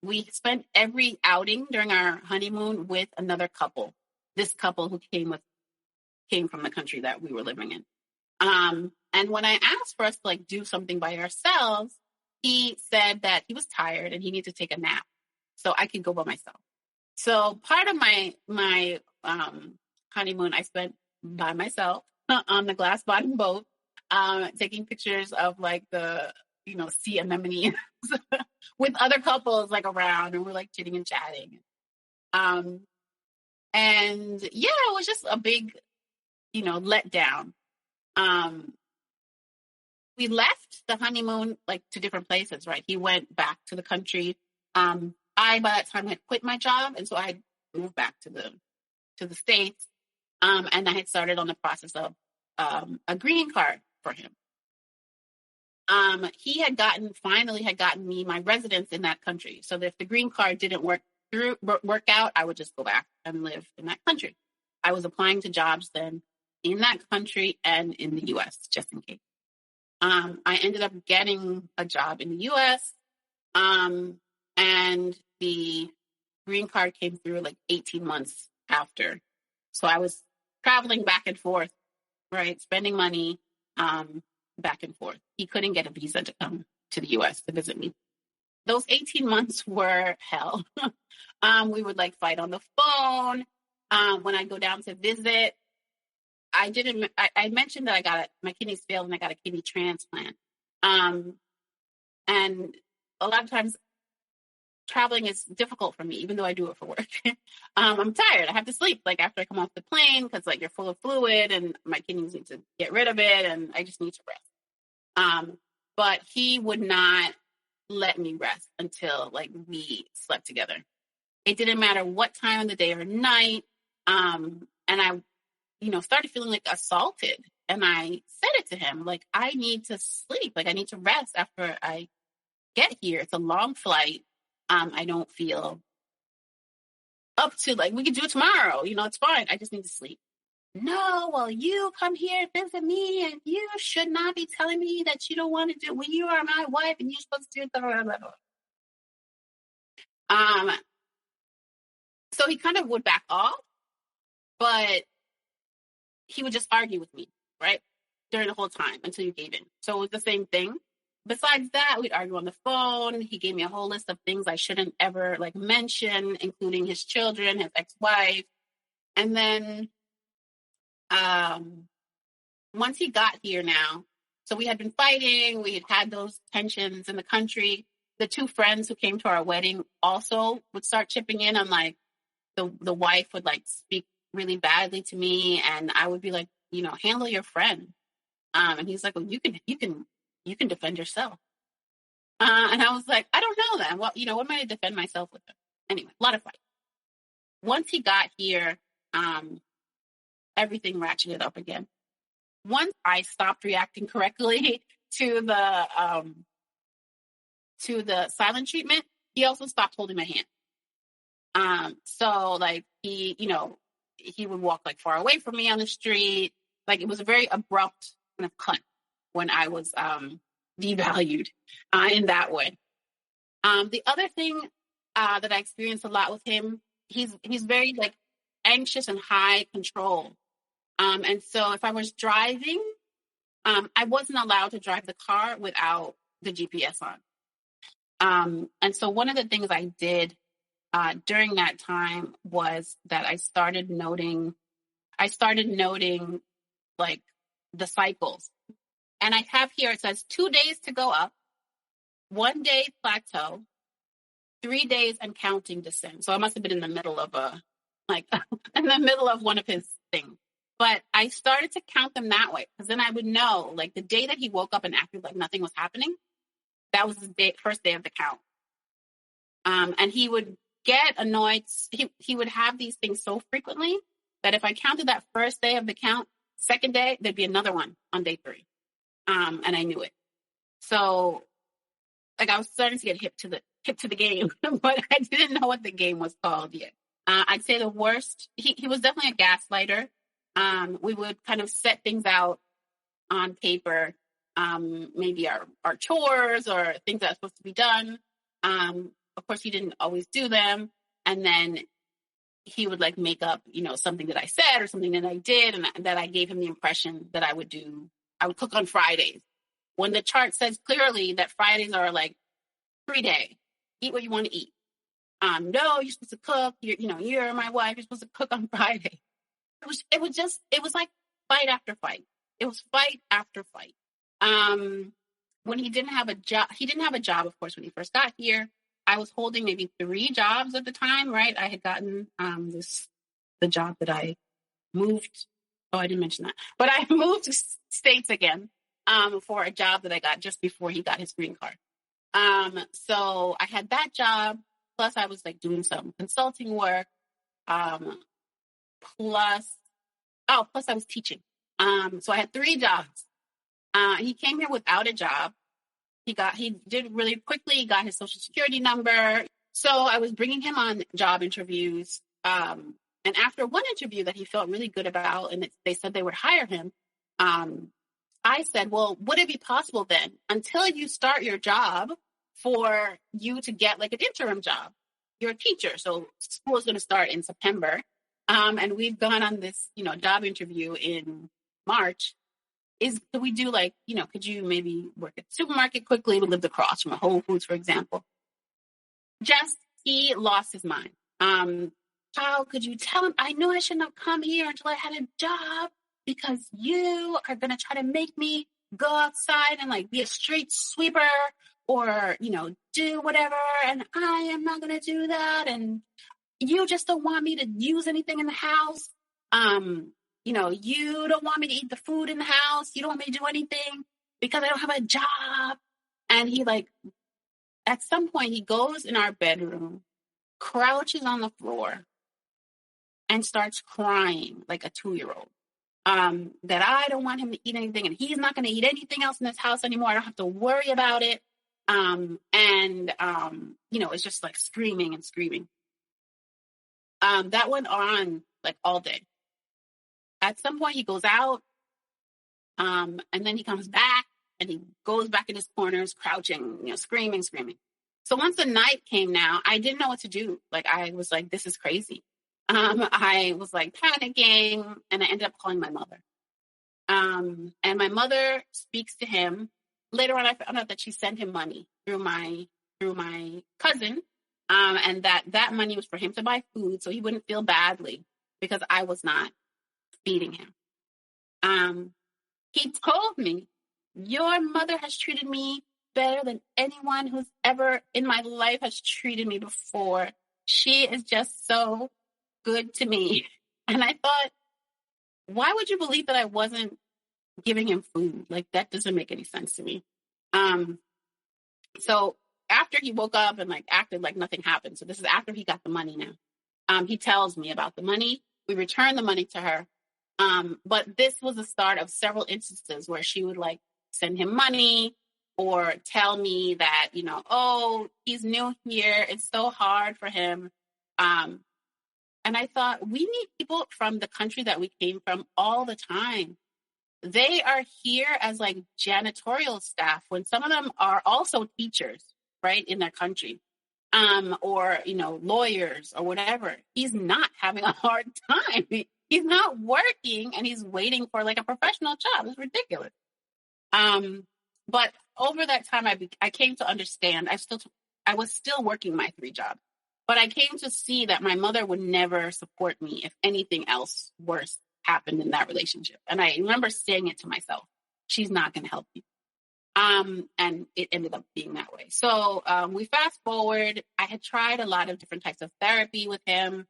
[SPEAKER 2] We spent every outing during our honeymoon with another couple. This couple who came from the country that we were living in. And when I asked for us to like do something by ourselves, he said that he was tired and he needed to take a nap so I could go by myself. So part of my honeymoon I spent by myself on the glass bottom boat, taking pictures of like the sea anemone with other couples like around, and we're like chitting and chatting. And yeah, it was just a big, letdown. We left the honeymoon like to different places, right? He went back to the country. I, by that time, had quit my job, and so I moved back to the States. And I had started on the process of a green card for him. He finally had gotten me my residence in that country, so that if the green card didn't work out, I would just go back and live in that country. I was applying to jobs then in that country and in the U.S. just in case. I ended up getting a job in the U.S. And the green card came through like 18 months after. So I was traveling back and forth, right? Spending money back and forth. He couldn't get a visa to come to the U.S. to visit me. Those 18 months were hell. We would like fight on the phone. When I go down to visit, I mentioned that my kidneys failed and I got a kidney transplant. And a lot of times traveling is difficult for me, even though I do it for work. I'm tired. I have to sleep like after I come off the plane because like you're full of fluid and my kidneys need to get rid of it and I just need to rest. But he would not let me rest until like we slept together. It didn't matter what time of the day or night. And I started feeling like assaulted. And I said it to him, like, I need to sleep. Like, I need to rest after I get here. It's a long flight. I don't feel up to, like, we could do it tomorrow. It's fine. I just need to sleep. No, well, you come here and visit me, and you should not be telling me that you don't want to do it when you are my wife, and you're supposed to do it. Blah, blah, blah. So he kind of would back off, but he would just argue with me, right? During the whole time until you gave in. So it was the same thing. Besides that, we'd argue on the phone. He gave me a whole list of things I shouldn't ever like mention, including his children, his ex-wife. And then once he got here now, so we had been fighting. We had those tensions in the country. The two friends who came to our wedding also would start chipping in on like the wife would like speak really badly to me, and I would be like, handle your friend. And he's like, well, you can defend yourself. And I was like, I don't know then. Well, what am I to defend myself with him? Anyway, a lot of fight. Once he got here, everything ratcheted up again. Once I stopped reacting correctly to the silent treatment, he also stopped holding my hand. So like he would walk like far away from me on the street. Like it was a very abrupt kind of cut when I was devalued in that way. The other thing that I experienced a lot with him, he's very like anxious and high control. And so if I was driving, I wasn't allowed to drive the car without the GPS on. And so one of the things I did during that time was that I started noting like the cycles. And I have here, it says 2 days to go up, 1 day plateau, 3 days and counting descent. So I must have been in the middle of a like in the middle of one of his things. But I started to count them that way, because then I would know, like, the day that he woke up and acted like nothing was happening, that was the first day of the count. And he would get annoyed. He would have these things so frequently that if I counted that first day of the count, second day, there'd be another one on day 3. And I knew it. So, like, I was starting to get hip to the game, but I didn't know what the game was called yet. I'd say the worst, he was definitely a gaslighter. We would kind of set things out on paper, maybe our chores or things that are supposed to be done. Of course, he didn't always do them. And then he would like make up, something that I said or something that I did, and that I gave him the impression that I would do. I would cook on Fridays, when the chart says clearly that Fridays are like free day. Eat what you want to eat. No, you're supposed to cook. You're my wife. You're supposed to cook on Friday. It was like fight after fight. It was fight after fight. When he didn't have a job, of course, when he first got here. I was holding maybe 3 jobs at the time, right? I had gotten the job that I moved. Oh, I didn't mention that. But I moved to states again for a job that I got just before he got his green card. So I had that job, plus I was like doing some consulting work, plus I was teaching. So I had 3 jobs. He came here without a job. He did really quickly, got his social security number. So I was bringing him on job interviews. And after one interview that he felt really good about, and they said they would hire him, I said, well, would it be possible then, until you start your job, for you to get like an interim job? You're a teacher, so school is going to start in September. And we've gone on this, job interview in March. Could we do like, could you maybe work at the supermarket quickly? We lived across from a Whole Foods, for example. He lost his mind. How could you tell him? I knew I shouldn't have come here until I had a job, because you are going to try to make me go outside and like be a street sweeper or, do whatever. And I am not going to do that. And you just don't want me to use anything in the house. You don't want me to eat the food in the house. You don't want me to do anything because I don't have a job. And he at some point he goes in our bedroom, crouches on the floor, and starts crying like a 2-year-old. That I don't want him to eat anything, and he's not going to eat anything else in this house anymore. I don't have to worry about it. It's just like screaming and screaming. That went on like all day. At some point he goes out, and then he comes back, and he goes back in his corners, crouching, screaming. So once the night came now, I didn't know what to do. Like, I was like, this is crazy. I was like panicking, and I ended up calling my mother. And my mother speaks to him. Later on, I found out that she sent him money through my cousin, and that money was for him to buy food, so he wouldn't feel badly because I was not feeding him. He told me, your mother has treated me better than anyone who's ever in my life has treated me before. She is just so good to me. And I thought, why would you believe that I wasn't giving him food? Like, that doesn't make any sense to me. So after he woke up and like acted like nothing happened, so this is after he got the money now, he tells me about the money. We returned the money to her. But this was the start of several instances where she would like send him money or tell me that, he's new here. It's so hard for him. And I thought, we need people from the country that we came from all the time. They are here as like janitorial staff when some of them are also teachers, right, in their country, or, lawyers or whatever. He's not having a hard time. He's not working, and he's waiting for like a professional job. It's ridiculous. But over that time, I came to understand. I was still working my 3 jobs, but I came to see that my mother would never support me if anything else worse happened in that relationship. And I remember saying it to myself, she's not going to help you. And it ended up being that way. So we fast forward. I had tried a lot of different types of therapy with him.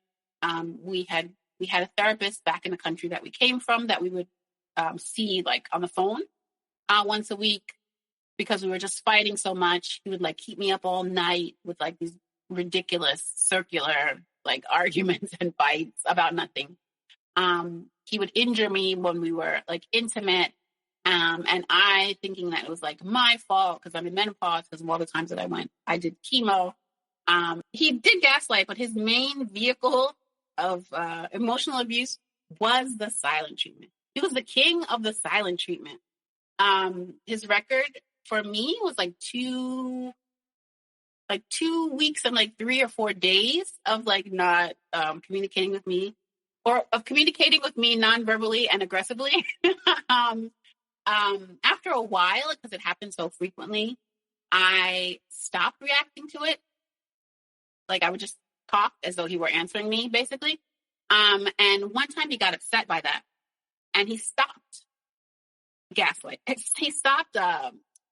[SPEAKER 2] We had a therapist back in the country that we came from that we would see like on the phone once a week because we were just fighting so much. He would like keep me up all night with like these ridiculous circular like arguments and fights about nothing. He would injure me when we were like intimate. And I thinking that it was like my fault because I'm in menopause because of all the times that I did chemo. He did gaslight, but his main vehicle of emotional abuse was the silent treatment. He was the king of the silent treatment. His record for me was like 2 weeks and like 3 or 4 days of like not communicating with me or of communicating with me non-verbally and aggressively. After a while, because it happened so frequently, I stopped reacting to it. Like I would just talk as though he were answering me, basically. And one time he got upset by that, and he stopped gaslight. He stopped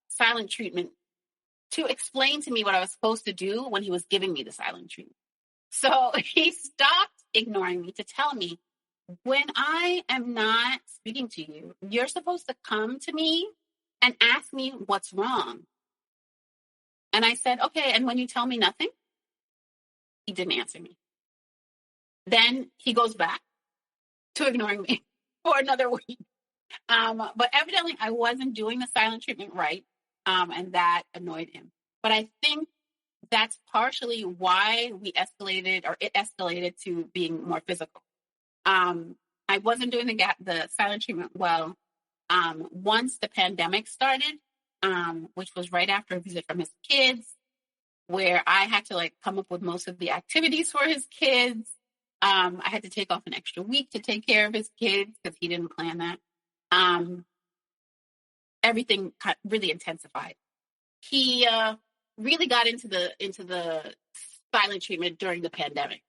[SPEAKER 2] silent treatment to explain to me what I was supposed to do when he was giving me the silent treatment. So he stopped ignoring me to tell me, when I am not speaking to you, you're supposed to come to me and ask me what's wrong. And I said, okay, and when you tell me nothing? He didn't answer me. Then he goes back to ignoring me for another week. But evidently I wasn't doing the silent treatment right, and that annoyed him. But I think that's partially why it escalated to being more physical. I wasn't doing the silent treatment well. Once the pandemic started, which was right after a visit from his kids, where I had to like come up with most of the activities for his kids. I had to take off an extra week to take care of his kids because he didn't plan that. Everything really intensified. He really got into the silent treatment during the pandemic.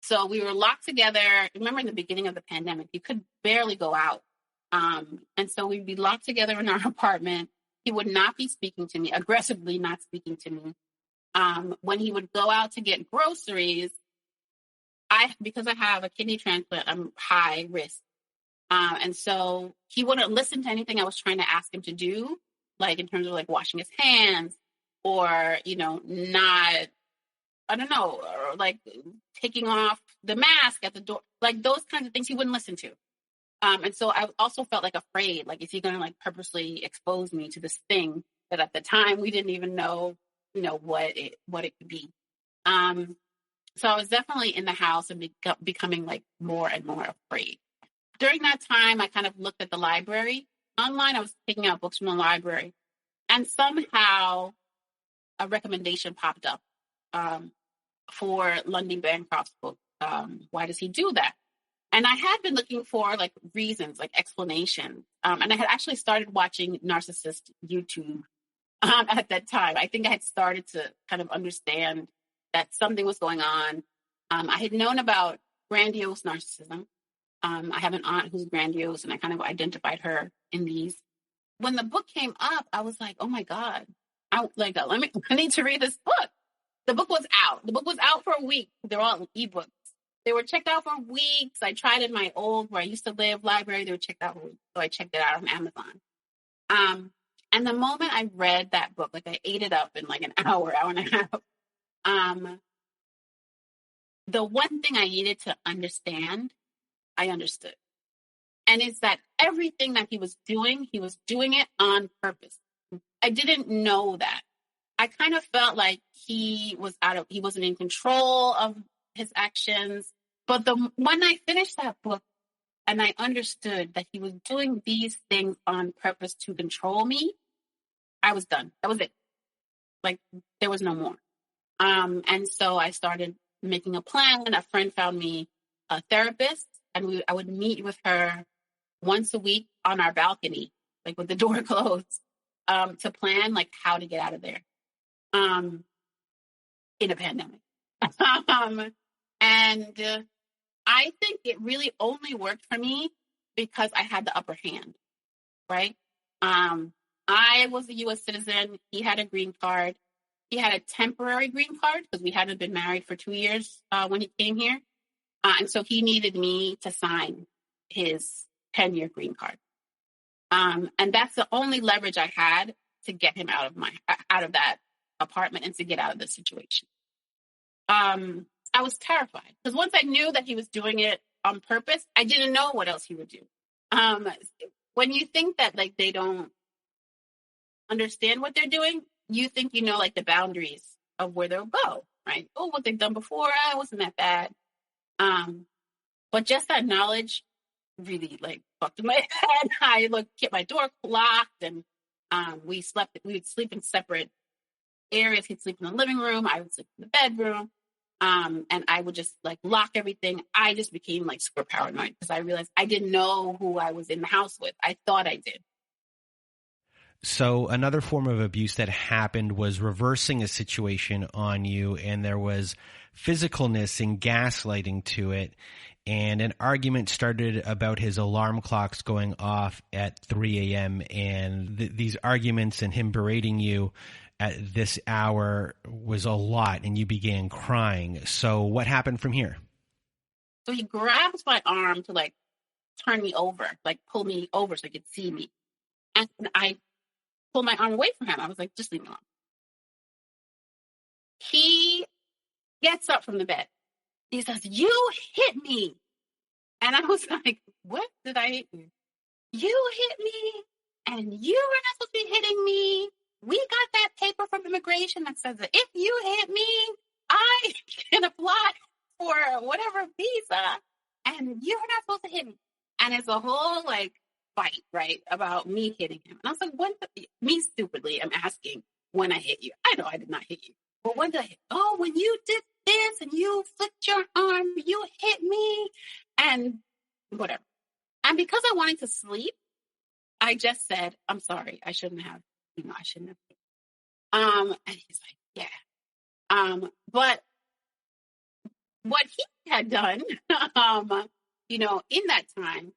[SPEAKER 2] So we were locked together. Remember in the beginning of the pandemic, you could barely go out. And so we'd be locked together in our apartment. He would not be speaking to me, aggressively not speaking to me. When he would go out to get groceries, because I have a kidney transplant, I'm high risk. And so he wouldn't listen to anything I was trying to ask him to do, like in terms of like washing his hands or, or like taking off the mask at the door, like those kinds of things he wouldn't listen to. And so I also felt like afraid, like, is he going to like purposely expose me to this thing that at the time we didn't even know, what it could be. So I was definitely in the house and becoming like more and more afraid. During that time, I kind of looked at the library. Online, I was picking out books from the library. And somehow a recommendation popped up for Lundy Bancroft's book, Why Does He Do That? And I had been looking for like reasons, like explanations. And I had actually started watching Narcissist YouTube at that time. I think I had started to kind of understand that something was going on. I had known about grandiose narcissism. I have an aunt who's grandiose, and I kind of identified her in these. When the book came up, I was like, oh my God, I need to read this book. The book was out. The book was out for a week. They're all ebooks. They were checked out for weeks. I tried in my old, where I used to live, library. They were checked out for weeks. So I checked it out on Amazon. And the moment I read that book, like I ate it up in like an hour and a half. The one thing I needed to understand, I understood. And it's that everything that he was doing it on purpose. I didn't know that. I kind of felt like he wasn't in control of his actions. But when I finished that book and I understood that he was doing these things on purpose to control me, I was done. That was it. Like, there was no more. And so I started making a plan. A friend found me a therapist, and I would meet with her once a week on our balcony, like with the door closed, to plan like how to get out of there in a pandemic. And I think it really only worked for me because I had the upper hand, right? I was a U.S. citizen. He had a green card. He had a temporary green card because we hadn't been married for 2 years when he came here. And so he needed me to sign his 10-year green card. And that's the only leverage I had to get him out of that apartment and to get out of the situation. I was terrified because once I knew that he was doing it on purpose, I didn't know what else he would do. When you think that like they don't understand what they're doing, you think you know like the boundaries of where they'll go, right? Oh, what they've done before, it wasn't that bad. But just that knowledge really like fucked in my head. I kept my door locked, and we would sleep in separate areas. He'd sleep in the living room, I would sleep in the bedroom. And I would just like lock everything. I just became like super paranoid because I realized I didn't know who I was in the house with. I thought I did.
[SPEAKER 1] So another form of abuse that happened was reversing a situation on you, and there was physicalness and gaslighting to it. And an argument started about his alarm clocks going off at 3 a.m. And these arguments and him berating you at this hour was a lot, and you began crying. So what happened from here?
[SPEAKER 2] So he grabs my arm to like turn me over, like pull me over so he could see me. And I pulled my arm away from him. I was like, just leave me alone. He gets up from the bed. He says, "You hit me." And I was like, what did I hit you? You hit me, and you were not supposed to be hitting me. We got that paper from immigration that says that if you hit me, I can apply for whatever visa, and you're not supposed to hit me. And it's a whole like fight, right, about me hitting him. And I was like, me stupidly, I'm asking when I hit you. I know I did not hit you. But when did I hit? Oh, when you did this and you flicked your arm, you hit me, and whatever. And because I wanted to sleep, I just said, I'm sorry, I shouldn't have. I shouldn't have. And he's like, yeah. But what he had done, in that time,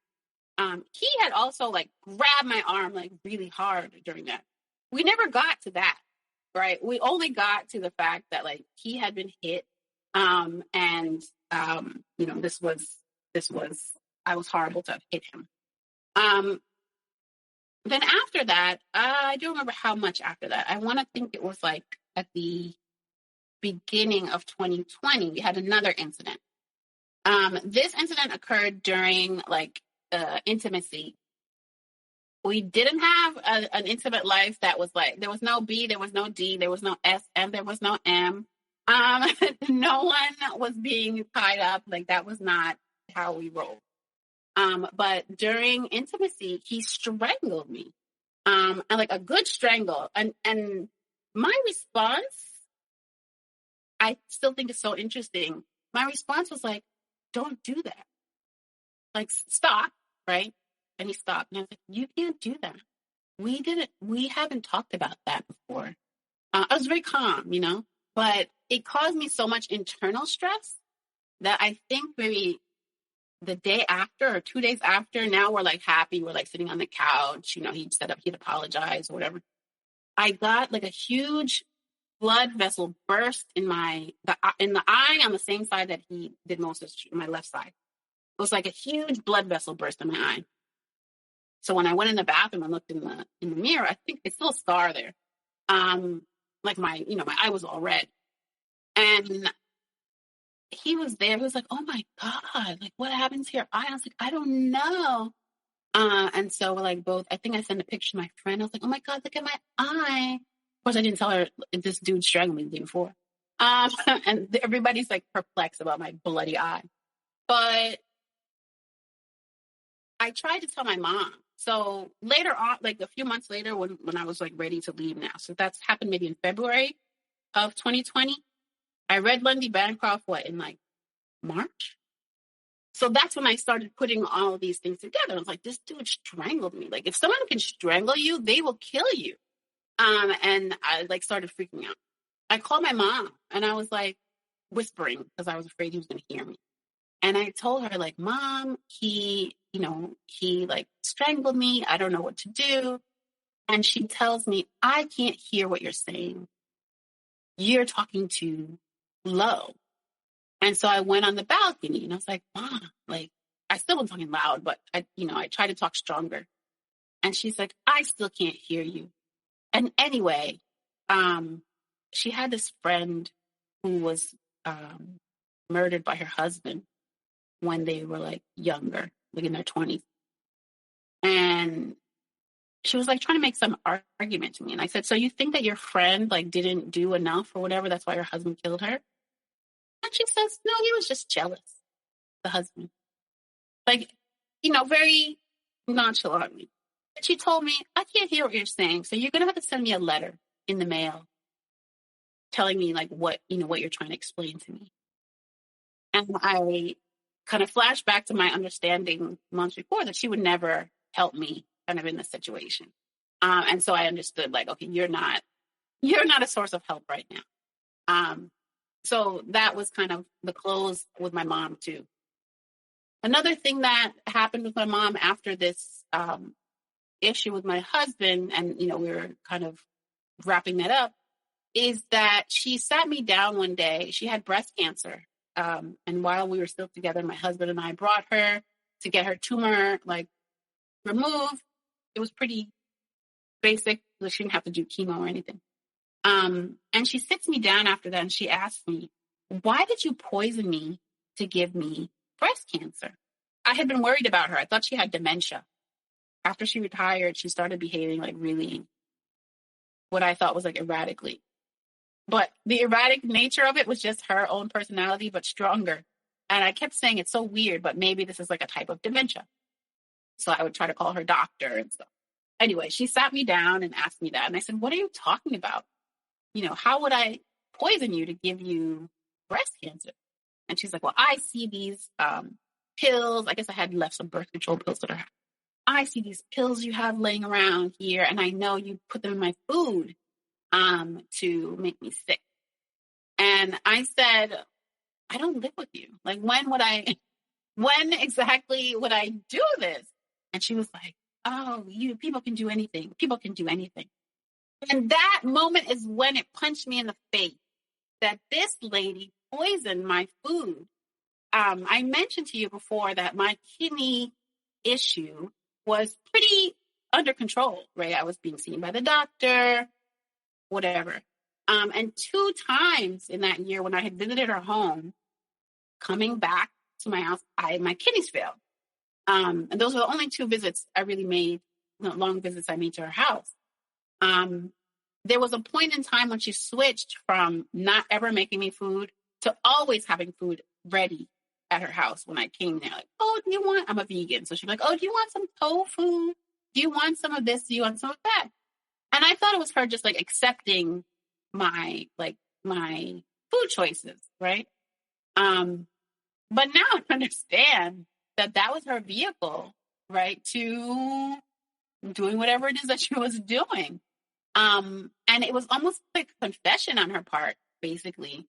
[SPEAKER 2] he had also like grabbed my arm like really hard during that. We never got to that, right? We only got to the fact that like he had been hit, this was I was horrible to have hit him. Then after that, I don't remember how much after that. I want to think it was like at the beginning of 2020, we had another incident. This incident occurred during like intimacy. We didn't have an intimate life that was like, there was no B, there was no D, there was no S, and there was no M. No one was being tied up. Like that was not how we rolled. But during intimacy, he strangled me, and like a good strangle. And my response, I still think is so interesting. My response was like, don't do that. Like, stop, right? And he stopped. And I was like, you can't do that. We haven't talked about that before. I was very calm, but it caused me so much internal stress that I think maybe the day after or 2 days after, now we're like happy. We're like sitting on the couch. He'd apologize or whatever. I got like a huge blood vessel burst in the eye on the same side that he did most of my left side. It was like a huge blood vessel burst in my eye. So when I went in the bathroom and looked in the mirror, I think it's still a scar there. Like my eye was all red. And he was there. He was like, oh my God, like what happened to your eye? I was like, I don't know. And so like both, I think I sent a picture to my friend. I was like, oh my God, look at my eye. Of course, I didn't tell her this dude strangled me the day before. And everybody's like perplexed about my bloody eye. But I tried to tell my mom. So later on, like a few months later when I was like ready to leave now. So that's happened maybe in February of 2020. I read Lundy Bancroft, in like March? So that's when I started putting all of these things together. I was like, this dude strangled me. Like, if someone can strangle you, they will kill you. And I like started freaking out. I called my mom and I was like whispering because I was afraid he was going to hear me. And I told her like, Mom, he like strangled me. I don't know what to do. And she tells me, I can't hear what you're saying. You're talking too low. And so I went on the balcony and I was like, Mom, like, I still was talking loud, but I tried to talk stronger. And she's like, I still can't hear you. And anyway, she had this friend who was murdered by her husband when they were like younger, like in their 20s. And she was like trying to make some argument to me. And I said, so you think that your friend like didn't do enough or whatever? That's why her husband killed her? And she says, no, he was just jealous, the husband. Like, very nonchalantly. And she told me, I can't hear what you're saying. So you're going to have to send me a letter in the mail telling me like what you're trying to explain to me. And I kind of flashed back to my understanding months before that she would never help me kind of in this situation. And so I understood like, okay, you're not a source of help right now. So that was kind of the close with my mom too. Another thing that happened with my mom after this issue with my husband, and we were kind of wrapping that up, is that she sat me down one day. She had breast cancer. And while we were still together, my husband and I brought her to get her tumor like removed. It was pretty basic. She didn't have to do chemo or anything. And she sits me down after that and she asks me, why did you poison me to give me breast cancer? I had been worried about her. I thought she had dementia. After she retired, she started behaving like really what I thought was like erratically. But the erratic nature of it was just her own personality, but stronger. And I kept saying it's so weird, but maybe this is like a type of dementia. So I would try to call her doctor and stuff. Anyway, she sat me down and asked me that. And I said, what are you talking about? How would I poison you to give you breast cancer? And she's like, well, I see these pills. I guess I had left some birth control pills at her house. I see these pills you have laying around here, and I know you put them in my food to make me sick. And I said, I don't live with you. Like, when exactly would I do this? And she was like, oh, people can do anything. People can do anything. And that moment is when it punched me in the face that this lady poisoned my food. I mentioned to you before that my kidney issue was pretty under control, right? I was being seen by the doctor, whatever. And 2 times in that year when I had visited her home, coming back to my house, my kidneys failed. And those were the only 2 visits I really made, long visits I made to her house. There was a point in time when she switched from not ever making me food to always having food ready at her house when I came there. Like, oh, I'm a vegan. So she'd be like, oh, do you want some tofu? Do you want some of this? Do you want some of that? And I thought it was her just like accepting my food choices, right? But now I understand that was her vehicle, right, to doing whatever it is that she was doing. And it was almost like a confession on her part, basically.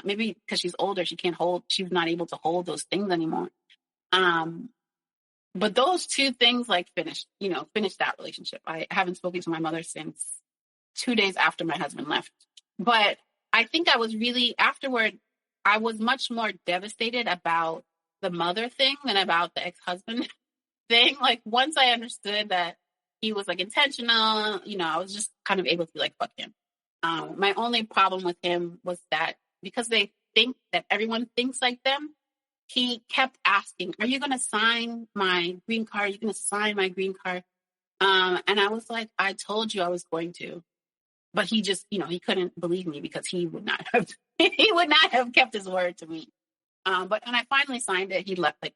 [SPEAKER 2] Maybe because she's older, she's not able to hold those things anymore. But those 2 things like finished that relationship. I haven't spoken to my mother since 2 days after my husband left. But I think afterward, I was much more devastated about the mother thing than about the ex-husband thing. Like, once I understood that he was like intentional, I was just kind of able to be like, fuck him. My only problem with him was that because they think that everyone thinks like them, he kept asking, are you going to sign my green card? Are you going to sign my green card? And I was like, I told you I was going to. But he just, he couldn't believe me because he would not have kept his word to me. But when I finally signed it, he left me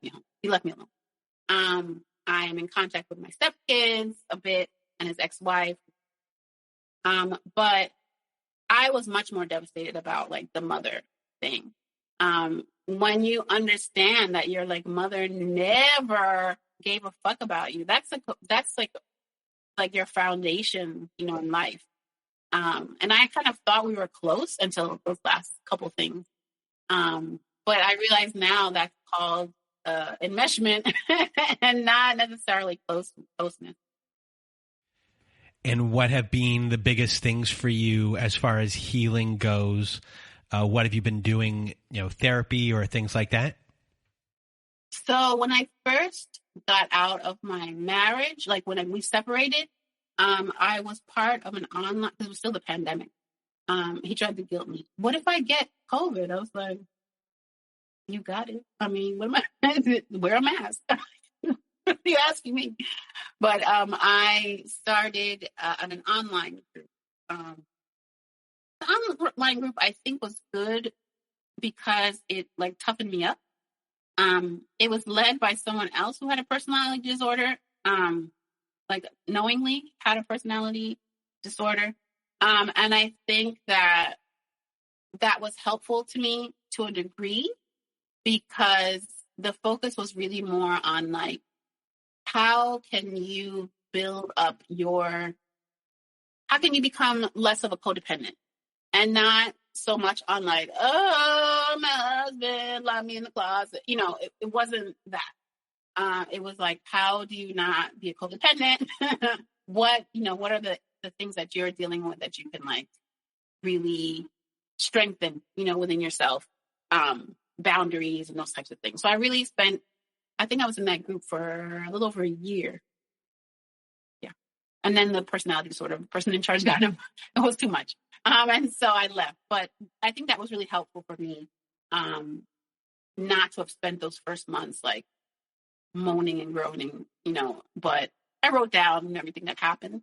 [SPEAKER 2] home. He left me alone. I am in contact with my stepkids a bit and his ex-wife. But I was much more devastated about like the mother thing. When you understand that your like mother never gave a fuck about you, that's like your foundation, in life. And I kind of thought we were close until those last couple things. But I realize now that's called enmeshment and not necessarily closeness.
[SPEAKER 1] And what have been the biggest things for you as far as healing goes what have you been doing, therapy or things like that?
[SPEAKER 2] So when I first got out of my marriage, like when we separated, I was part of an online, it was still the pandemic. He tried to guilt me. What if I get COVID? I was like, you got it. I mean, what am I? Wear a mask. What are you asking me? But I started an online group. The online group I think was good because it like toughened me up. It was led by someone else who had a personality disorder, like knowingly had a personality disorder. And I think that was helpful to me to a degree because the focus was really more on like, how can you become less of a codependent and not so much on like, oh, my husband locked me in the closet. It wasn't that. It was like, how do you not be a codependent? What are the things that you're dealing with that you can like really strengthen, within yourself, boundaries and those types of things. So I really I think I was in that group for a little over a year. Yeah. And then the personality disorder person in charge got him. It was too much. And so I left. But I think that was really helpful for me, not to have spent those first months like moaning and groaning, but I wrote down everything that happened.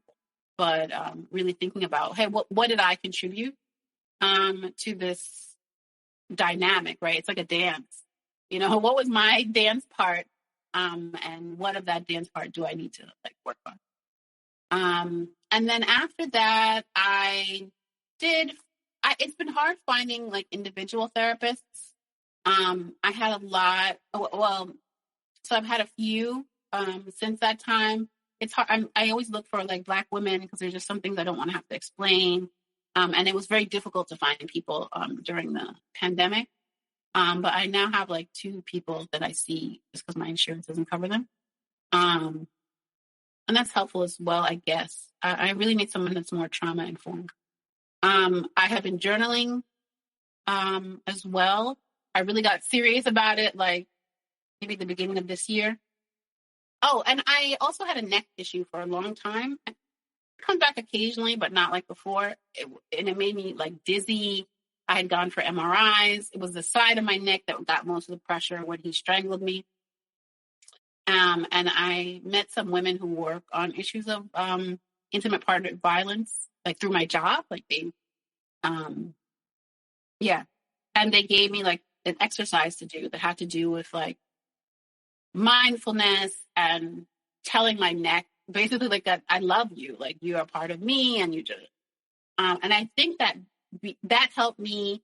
[SPEAKER 2] But really thinking about, hey, what did I contribute to this dynamic, right? It's like a dance. What was my dance part? And what of that dance part do I need to like work on? And then after that, it's been hard finding like individual therapists. I had a lot, so I've had a few since that time. It's hard. I always look for like Black women because there's just some things I don't want to have to explain. And it was very difficult to find people during the pandemic. But I now have like 2 people that I see just because my insurance doesn't cover them. And that's helpful as well, I guess. I really need someone that's more trauma informed. I have been journaling as well. I really got serious about it, like maybe the beginning of this year. Oh, and I also had a neck issue for a long time. It comes back occasionally, but not like before. And it made me like dizzy. I had gone for MRIs. It was the side of my neck that got most of the pressure when he strangled me. And I met some women who work on issues of intimate partner violence, like through my job. Like they, and they gave me like an exercise to do that had to do with like mindfulness and telling my neck basically like that I love you, like you are part of me, and you just. And I think that helped me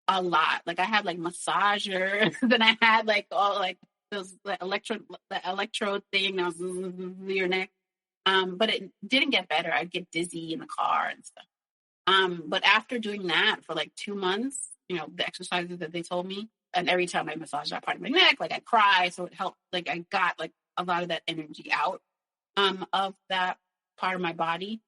[SPEAKER 2] a lot. Like I had like massagers, then I had like all like those the electrode thing that was your neck. But it didn't get better. I'd get dizzy in the car and stuff. But after doing that for like 2 months, the exercises that they told me, and every time I massaged that part of my neck, like I cry, so it helped. Like I got like a lot of that energy out of that part of my body.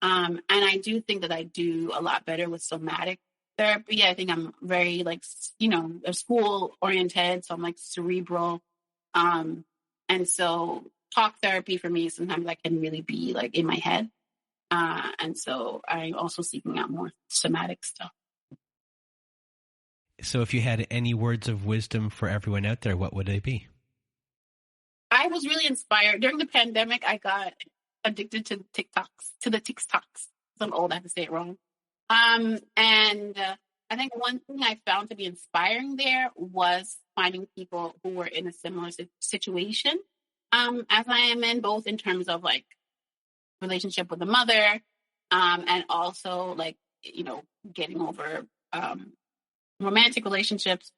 [SPEAKER 2] And I do think that I do a lot better with somatic therapy. I think I'm very like, school oriented. So I'm like cerebral. And so talk therapy for me, sometimes I can really be like in my head. And so I'm also seeking out more somatic stuff.
[SPEAKER 1] So if you had any words of wisdom for everyone out there, what would they be?
[SPEAKER 2] I was really inspired. During the pandemic, I got addicted to the TikToks. I'm old, I have to say it wrong. And I think one thing I found to be inspiring there was finding people who were in a similar situation as I am in, both in terms of like relationship with a mother, and also like, getting over romantic relationships.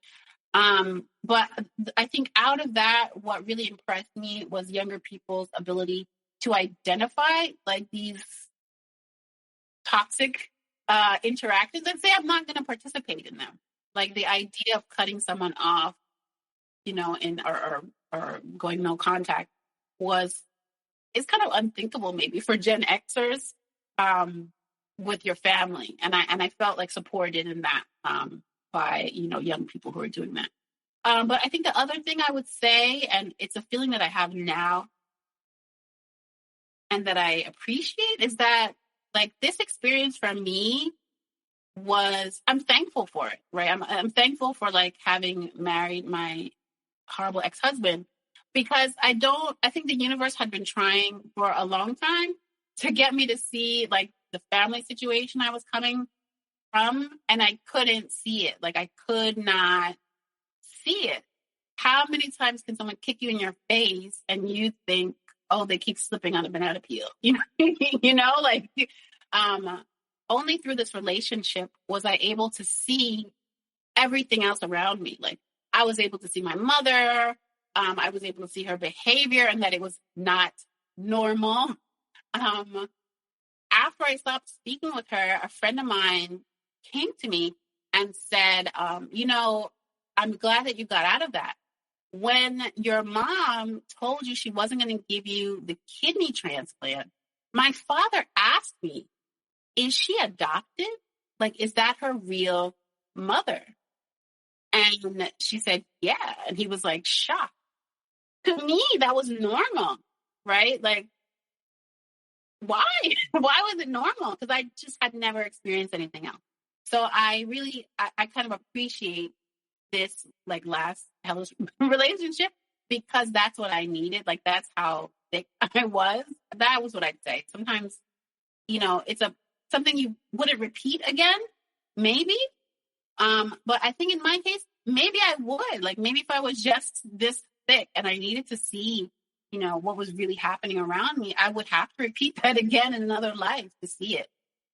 [SPEAKER 2] But I think out of that, what really impressed me was younger people's ability to identify like these toxic interactions and say, I'm not going to participate in them. Like the idea of cutting someone off, or going no contact is kind of unthinkable maybe for Gen Xers with your family. And I felt like supported in that. by, young people who are doing that. But I think the other thing I would say, and it's a feeling that I have now and that I appreciate, is that like this experience for me I'm thankful for it, right? I'm thankful for like having married my horrible ex-husband, because I think the universe had been trying for a long time to get me to see like the family situation I was coming from, and I couldn't see it. Like I could not see it. How many times can someone kick you in your face and you think, oh, they keep slipping on a banana peel? Only through this relationship was I able to see everything else around me. Like I was able to see my mother. I was able to see her behavior and that it was not normal. After I stopped speaking with her, a friend of mine came to me and said, I'm glad that you got out of that. When your mom told you she wasn't going to give you the kidney transplant, my father asked me, is she adopted? Like, is that her real mother? And she said, yeah. And he was like, shocked. To me, that was normal, right? Like, why? Why was it normal? Because I just had never experienced anything else. So I kind of appreciate this like last hellish relationship, because that's what I needed. Like, that's how thick I was. That was what I'd say. Sometimes, it's something you wouldn't repeat again, maybe. But I think in my case, maybe I would. Like, maybe if I was just this thick and I needed to see, what was really happening around me, I would have to repeat that again in another life to see it.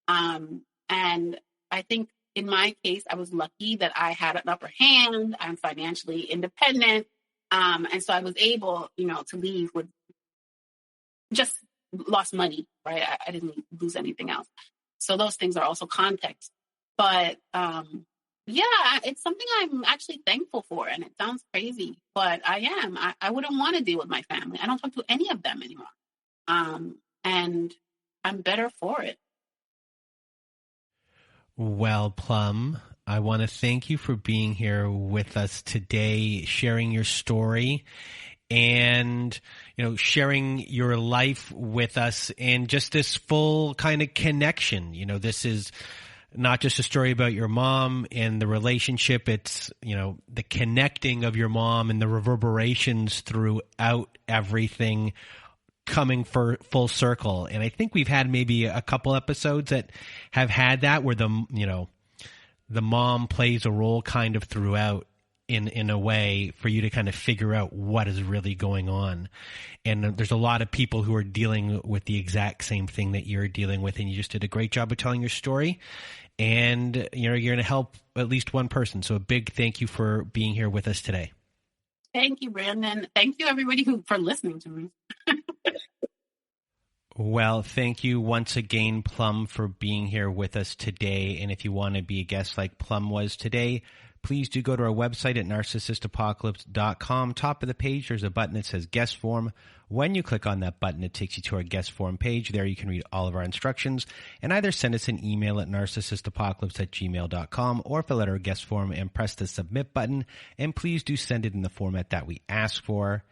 [SPEAKER 2] And I think in my case, I was lucky that I had an upper hand. I'm financially independent. And so I was able, to leave with just lost money, right? I didn't lose anything else. So those things are also context. But it's something I'm actually thankful for. And it sounds crazy, but I am. I wouldn't want to deal with my family. I don't talk to any of them anymore. And I'm better for it.
[SPEAKER 1] Well, Plum, I want to thank you for being here with us today, sharing your story and, sharing your life with us, and just this full kind of connection. This is not just a story about your mom and the relationship. It's, the connecting of your mom and the reverberations throughout everything coming for full circle. And I think we've had maybe a couple episodes that have had that, where the mom plays a role kind of throughout in a way for you to kind of figure out what is really going on. And there's a lot of people who are dealing with the exact same thing that you're dealing with. And you just did a great job of telling your story. And, you're going to help at least one person. So a big thank you for being here with us today.
[SPEAKER 2] Thank you, Brandon. Thank you, everybody for listening to me.
[SPEAKER 1] Well, thank you once again, Plum, for being here with us today. And if you want to be a guest like Plum was today, please do go to our website at narcissistapocalypse.com. Top of the page, there's a button that says guest form. When you click on that button, it takes you to our guest form page. There you can read all of our instructions and either send us an email at narcissistapocalypse@gmail.com or fill out our guest form and press the submit button. And please do send it in the format that we ask for.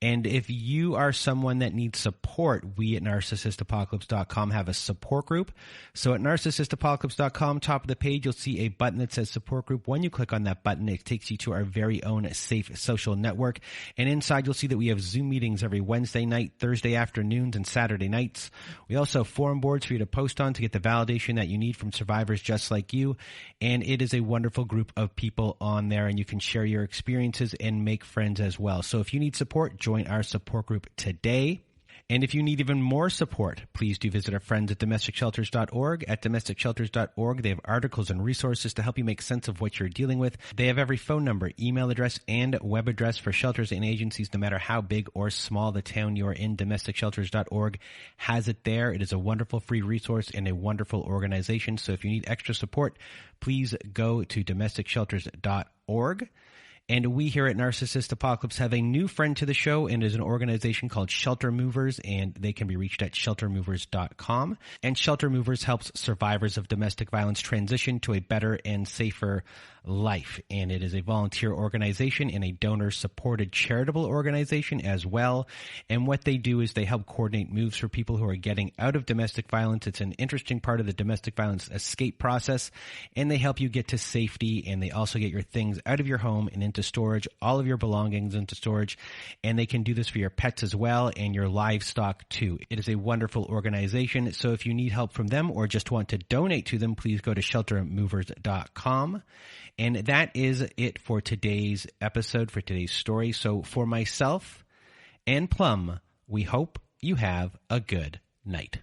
[SPEAKER 1] And if you are someone that needs support, we at narcissistapocalypse.com have a support group. So at narcissistapocalypse.com, top of the page, you'll see a button that says support group. When you click on that button, it takes you to our very own safe social network. And inside, you'll see that we have Zoom meetings every Wednesday night, Thursday afternoons, and Saturday nights. We also have forum boards for you to post on to get the validation that you need from survivors just like you. And it is a wonderful group of people on there, and you can share your experiences and make friends as well. So if you need support, join our support group today. And if you need even more support, please do visit our friends at domesticshelters.org. At domesticshelters.org, they have articles and resources to help you make sense of what you're dealing with. They have every phone number, email address, and web address for shelters and agencies, no matter how big or small the town you're in. Domesticshelters.org has it there. It is a wonderful free resource and a wonderful organization. So if you need extra support, please go to domesticshelters.org. And we here at Narcissist Apocalypse have a new friend to the show, and it is an organization called Shelter Movers, and they can be reached at sheltermovers.com. And Shelter Movers helps survivors of domestic violence transition to a better and safer life. And it is a volunteer organization and a donor-supported charitable organization as well. And what they do is they help coordinate moves for people who are getting out of domestic violence. It's an interesting part of the domestic violence escape process, and they help you get to safety, and they also get your things out of your home and into storage, all of your belongings into storage, and they can do this for your pets as well and your livestock too. It is a wonderful organization, so if you need help from them or just want to donate to them, please go to sheltermovers.com. And that is it for today's episode, for today's story. So for myself and Plum, we hope you have a good night.